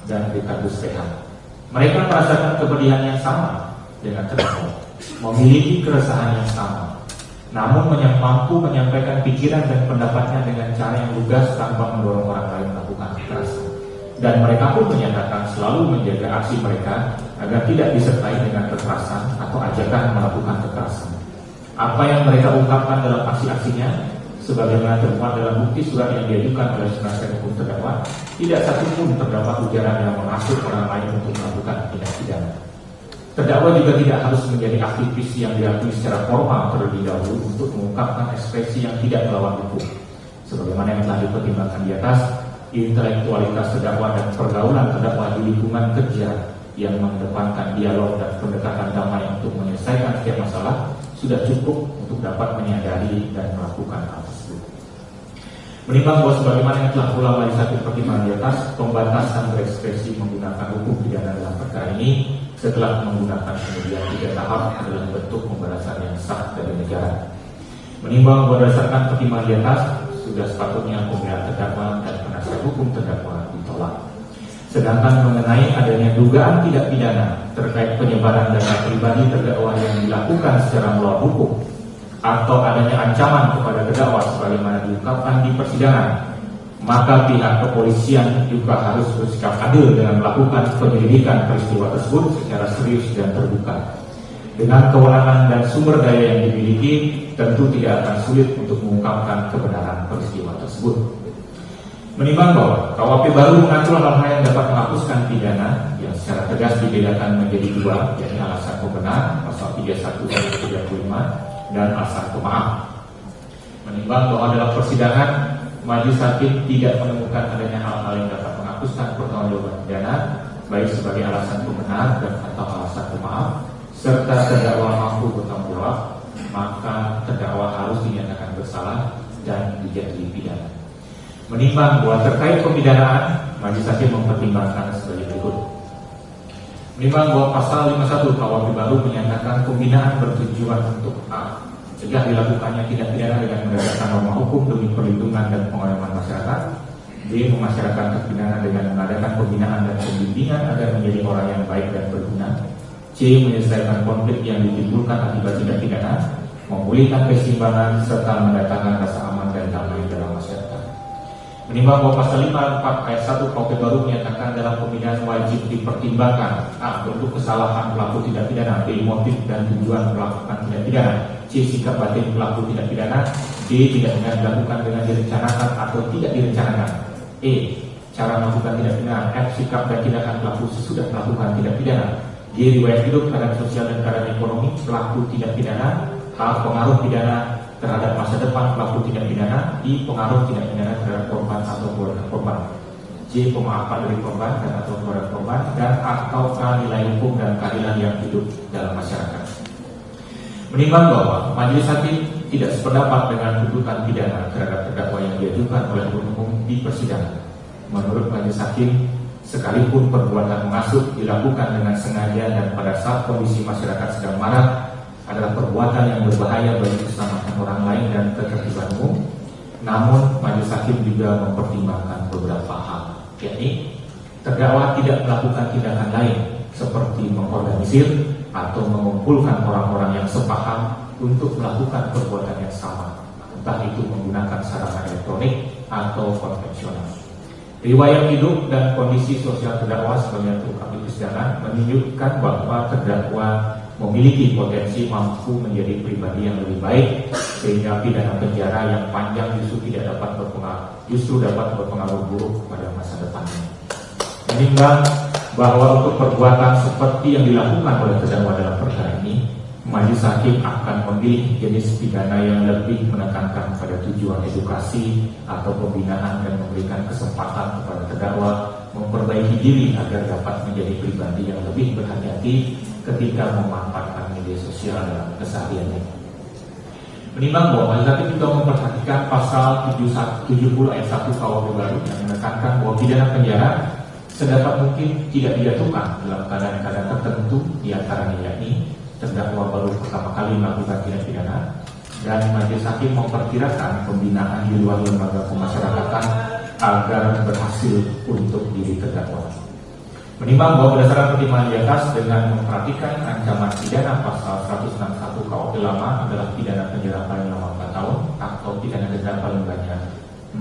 dan Rikardus Rehan. Mereka merasakan kepedihan yang sama dengan terdakwa, memiliki keresahan yang sama, namun mampu menyampaikan pikiran dan pendapatnya dengan cara yang lugas tanpa mendorong orang lain melakukan kekerasan. Dan mereka pun menyatakan selalu menjaga aksi mereka agar tidak disertai dengan kekerasan atau ajakan melakukan kekerasan. Apa yang mereka ungkapkan dalam aksi-aksinya, sebagaimana termuat dalam bukti surat yang diajukan oleh penasihat hukum terdakwa, tidak satupun terdapat ujaran yang mengatur orang lain untuk melakukan tindak pidana. Terdakwa juga tidak harus menjadi aktivis yang diakui secara formal terlebih dahulu untuk mengungkapkan ekspresi yang tidak melawan hukum. Sebagaimana yang telah dipertimbangkan di atas, intelektualitas terdakwa dan pergaulan terdakwa di lingkungan kerja yang mengedepankan dialog dan pendekatan damai untuk menyelesaikan setiap masalah sudah cukup untuk dapat menyadari dan melakukan hal tersebut. Menimbang bahwa sebagaimana yang telah pula majelis hakim pertimbangan di atas, pembatasan berekspresi menggunakan hukum pidana dalam perkara ini setelah menggunakan kemudian 3 tahap adalah bentuk pembatasan yang sah dari negara. Menimbang bahwa berdasarkan pertimbangan di atas, sudah sepatutnya pembelaan terdakwa dan penasihat hukum terdakwa ditolak. Sedangkan mengenai adanya dugaan tidak pidana terkait penyebaran data pribadi terdakwa yang dilakukan secara melawan hukum atau adanya ancaman kepada terdakwa sebagaimana diungkapkan di persidangan, maka pihak kepolisian juga harus bersikap adil dengan melakukan penyelidikan peristiwa tersebut secara serius dan terbuka. Dengan kewenangan dan sumber daya yang dimiliki, tentu tidak akan sulit untuk mengungkapkan kebenaran peristiwa tersebut. Menimbang bahwa KUHP baru mengatur hal-hal yang dapat menghapuskan pidana yang secara tegas dibedakan menjadi 2, yakni alasan pembenar pasal 31 dan 35 dan alasan pemaaf. Menimbang bahwa dalam persidangan majelis hakim tidak menemukan adanya hal-hal yang dapat menghapuskan pertanggungjawaban pidana baik sebagai alasan pembenar dan atau alasan pemaaf, serta terdakwa mampu bertanggung jawab, maka terdakwa harus dinyatakan bersalah dan dijatuhi pidana. Menimbang bahwa terkait pemidanaan, majelis hakim mempertimbangkan sebagai berikut. Menimbang bahwa pasal 51 KUHP baru menyatakan pembinaan bertujuan untuk A. Cegah dilakukannya tindak pidana dengan berdasarkan norma hukum demi perlindungan dan pengayoman masyarakat. B. Memasyarakatkan pidana dengan mengadakan pembinaan dan pembimbingan agar menjadi orang yang baik dan berguna. C. Menyelesaikan konflik yang ditimbulkan akibat tindak pidana, memulihkan keseimbangan serta mendatangkan rasa aman dan damai dalam masyarakat. Menimbang bahwa pasal 54 ayat 1 KUHP baru menyatakan dalam pembinaan wajib dipertimbangkan A. Bentuk kesalahan pelaku tindak pidana, B. Motif dan tujuan melakukan tindak pidana, C. Sikap batin pelaku tindak pidana, D. Tindak pidana dilakukan dengan direncanakan atau tidak direncanakan, E. Cara melakukan tindak pidana, F. Sikap dan tindakan pelaku sesudah melakukan tindak pidana, G. Riwayat hidup, keadaan sosial dan keadaan ekonomi pelaku tindak pidana, H. Pengaruh pidana terhadap masa depan pelaku tindak pidana, I. Pengaruh tindak pidana terhadap korban atau keluarga korban, J. Pemaafan dari korban dan atau keluarga korban, dan atau nilai hukum dan keadilan yang hidup dalam masyarakat. Menimbang bahwa majelis hakim tidak sependapat dengan tuntutan pidana terhadap terdakwa yang diajukan oleh penuntut umum di persidangan. Menurut majelis hakim, sekalipun perbuatan menghasut dilakukan dengan sengaja dan pada saat kondisi masyarakat sedang marah adalah perbuatan yang berbahaya bagi keselamatan orang lain dan ketertiban umum, namun majelis hakim juga mempertimbangkan beberapa hal, yakni terdakwa tidak melakukan tindakan lain seperti mengorganisir atau mengumpulkan orang-orang yang sepaham untuk melakukan perbuatan yang sama, entah itu menggunakan sarana elektronik atau konvensional. Riwayat hidup dan kondisi sosial terdakwa sebagai terungkap di persidangan menunjukkan bahwa terdakwa memiliki potensi mampu menjadi pribadi yang lebih baik, sehingga pidana penjara yang panjang justru dapat berpengaruh buruk pada masa depannya. Menimbang bahwa untuk perbuatan seperti yang dilakukan oleh terdakwa dalam perkara ini, majelis hakim akan memilih jenis pidana yang lebih menekankan pada tujuan edukasi atau pembinaan dan memberikan kesempatan kepada terdakwa memperbaiki diri agar dapat menjadi pribadi yang lebih berhati-hati ketika memanfaatkan media sosial dalam kesehariannya. Menimbang bahwa majelis hakim juga memperhatikan pasal 70 ayat 1 KUHP baru yang menekankan bahwa pidana penjara sedapat mungkin tidak dijatuhkan dalam keadaan-keadaan tertentu, diantaranya yakni terdakwa baru pertama kali melakukan tindak pidana, dan majelis hakim memperkirakan pembinaan di luar lembaga pemasyarakatan agar berhasil untuk diri terdakwa. Menimbang bahwa berdasarkan pertimbangan di atas dengan memperhatikan ancaman pidana pasal 161 KUHP lama adalah pidana penjara paling lama 4 tahun atau pidana denda paling banyak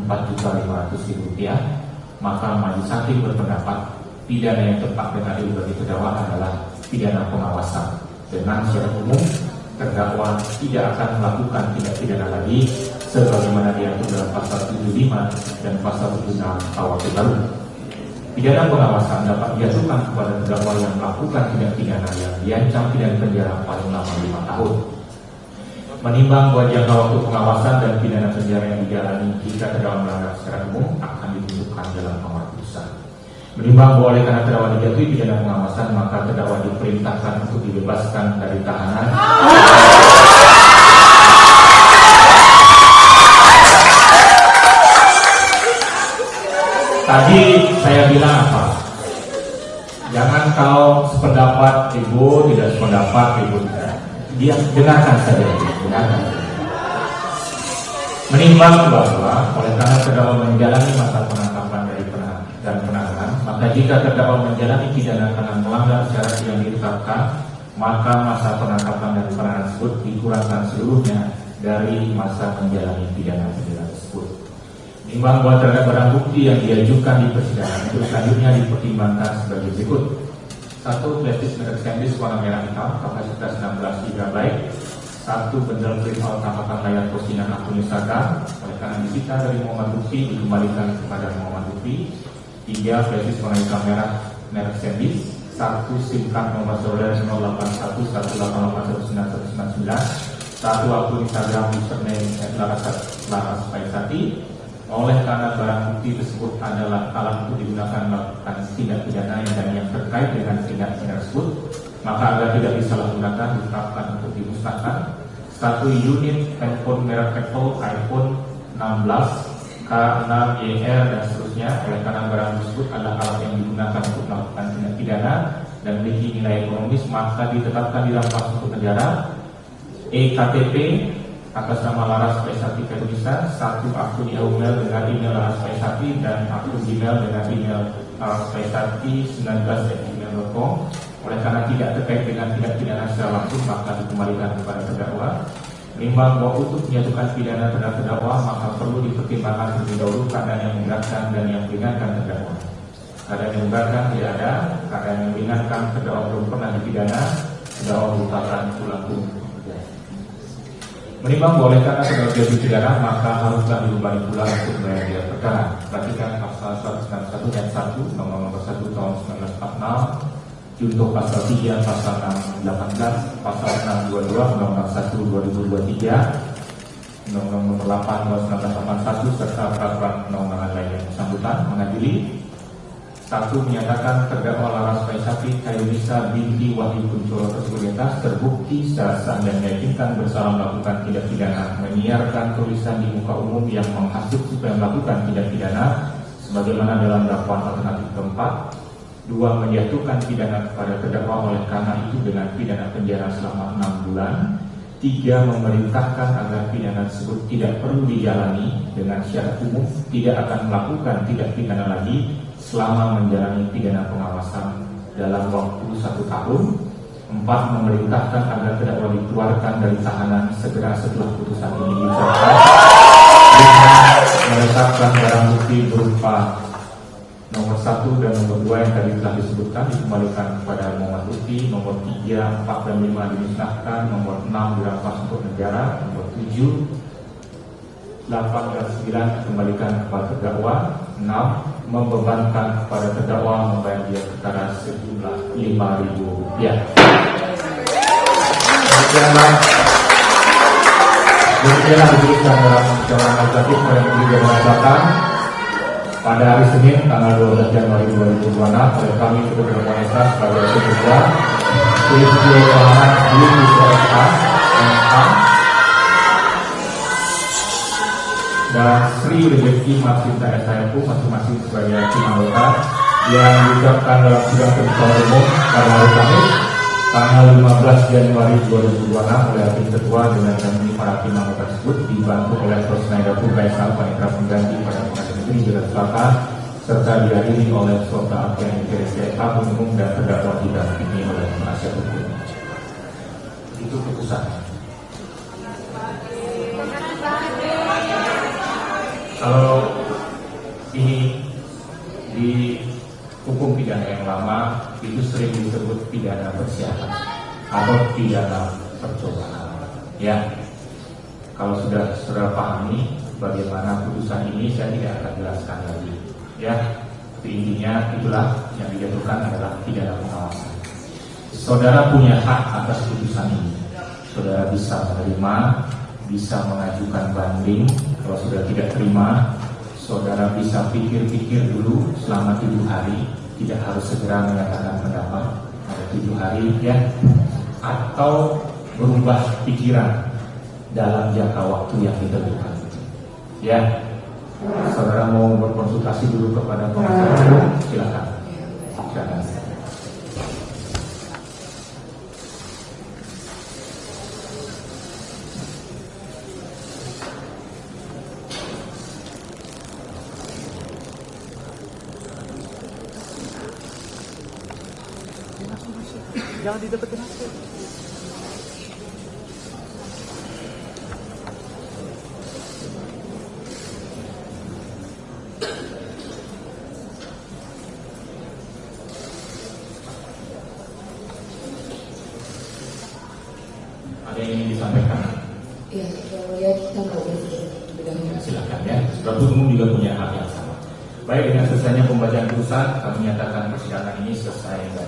Rp4.500.000, maka majelis hakim berpendapat pidana yang tepat dan adil bagi terdakwa adalah pidana pengawasan. Dengan secara umum, terdakwa tidak akan melakukan tindak pidana lagi sebagaimana diatur dalam pasal 75 dan pasal 76 KUHP baru. Pidana pengawasan dapat dijatuhkan kepada terdakwa yang melakukan tindak pidana yang diancam pidana penjara paling lama 5 tahun. Menimbang bahwa jangka waktu pengawasan dan pidana penjara yang dijalani jika terdakwa melanggar secara umum akan ditentukan dalam amar putusan. Menimbang bahwa oleh karena terdakwa dijatuhi pidana pengawasan, maka terdakwa diperintahkan untuk dibebaskan dari tahanan. Tadi saya bilang apa? Jangan kalau sependapat ibu, tidak sependapat ibu tidak. Dia dengarkan saja, dengarkan. Menimbang bahwa oleh karena terdakwa menjalani masa penangkapan dan penahanan, maka jika terdakwa menjalani pidana karena melanggar syarat yang ditetapkan, maka masa penangkapan dan penahanan tersebut dikurangkan seluruhnya dari masa menjalani pidana tersebut. Menimbang bahwa terhadap barang bukti yang diajukan di persidangan itu selanjutnya dipertimbangkan sebagai berikut. 1. Flash disk merek SanDisk warna merah hitam kapasitas 16 GB. 1. Bendel print out tampakan layar postingan akun Instagram, oleh karena disita dari Muhammad Lutfi dikembalikan kepada Muhammad Lutfi. 3. Flash disk warna hitam merah merek SanDisk. 1. SIM card nomor seluler 0811881999. 1. Akun Instagram username @laraspaisati. Oleh karena barang bukti tersebut adalah alat untuk digunakan melakukan tindak pidana dan yang terkait dengan tindak pidana tersebut, maka agar tidak disalahgunakan ditetapkan untuk dimusnahkan. 1. Unit handphone merek Apple iPhone 16 K6YR dan seterusnya. Oleh karena barang tersebut adalah alat yang digunakan untuk melakukan tindak pidana dan memiliki nilai ekonomis, maka ditetapkan di dalam masuk penjara. EKTP atas nama Laras Paisati Indonesia, 1 akun Yahoo Mail dengan email Laras Paisati dan akun Gmail dengan email laraspaisati19@gmail.com. Oleh karena tidak terkait dengan tindak pidana secara langsung, maka dikembalikan kepada terdakwa. Menimbang bahwa untuk menyatukan pidana terhadap terdakwa, maka perlu dipertimbangkan terlebih dahulu keadaan yang memberatkan dan yang meringankan terdakwa. Keadaan yang memberatkan tidak ada, keadaan yang meringankan terdakwa belum pernah dipidana, terdakwa merupakan pelaku. Menimbang boleh karena terdakwa jadi pidana, maka haruslah dibebani pula untuk membayar biaya perkara. Perhatikan pasal 161 ayat 1 Undang-Undang Nomor 1 Tahun 1946, junto pasal 3, pasal 618, pasal 622 Undang-Undang 1 2023, Undang-Undang Nomor 8 Tahun 1981 serta peraturan undang-undangan lain yang bersangkutan mengadili. Satu, menyatakan terdakwa Laras Faisati Khairunisa binti Wahyu Kuncoro Sekuritas terbukti secara sah dan meyakinkan bersalah melakukan tindak pidana menyiarkan tulisan di muka umum yang menghasut supaya melakukan tindak pidana sebagaimana dalam dakwaan alternatif keempat. Dua, menjatuhkan pidana kepada terdakwa oleh karena itu dengan pidana penjara selama 6 bulan. Tiga, memerintahkan agar pidana tersebut tidak perlu dijalani dengan syarat umum tidak akan melakukan tindak pidana lagi selama menjalani pidana pengawasan dalam waktu 1 tahun. 4, memerintahkan agar terdakwa dikeluarkan dari tahanan segera setelah putusan ini diucapkan dengan menetapkan barang bukti berupa nomor 1 dan nomor 2 yang tadi telah disebutkan dikembalikan kepada Muhammad Lutfi, nomor 3, 4, dan 5 dimusnahkan, nomor 6 dirampas untuk negara, nomor 7, 8, dan 9 dikembalikan kepada terdakwa. 6, membebankan kepada terdakwa membayar biaya perkara sejumlah Rp5.000. Demikianlah disebutkan dalam persidangan legislatif oleh Menteri Jawa Selatan pada hari Senin tanggal 12 Januari 2026 oleh kami Ketua Wanita sebagai Ketua Peristiwa Keuangan di Wisata MA dan Sri Rezeki Marsinta SHFU masing-masing sebagai hakim anggota yang diucapkan dalam sidang terbuka umum pada hari Kamis tanggal 15 Januari 2026 oleh hakim ketua dengan kami para hakim anggota tersebut dibantu oleh Prof. Naida Faisal Panitra Pengganti pada Pengadilan Negeri Jakarta Selatan serta dihadiri oleh Saudara Alfian PSK Umum dan terdakwa didampingi oleh penasihat hukum. Itu putusannya. Kalau ini di hukum pidana yang lama itu sering disebut pidana persiapan atau pidana percobaan. Ya, kalau sudah pahami bagaimana putusan ini saya tidak akan jelaskan lagi. Ya, tapi intinya itulah yang dijatuhkan adalah pidana pengawasan. Saudara punya hak atas putusan ini. Saudara bisa menerima, bisa mengajukan banding. Kalau sudah tidak terima, saudara bisa pikir-pikir dulu selama 7 hari, tidak harus segera menyatakan pendapat pada 7 hari ya, atau berubah pikiran dalam jangka waktu yang ditentukan. Ya, saudara mau berkonsultasi dulu kepada penasihat hukum, silakan. Silakan. Jangan dideketin aku. Ada yang ingin disampaikan? Ya, yang mulia kita nggak boleh. Silakan ya. Sebab umum juga punya hak yang sama. Baik, dengan selesainya pembacaan putusan, kami nyatakan persidangan ini selesai.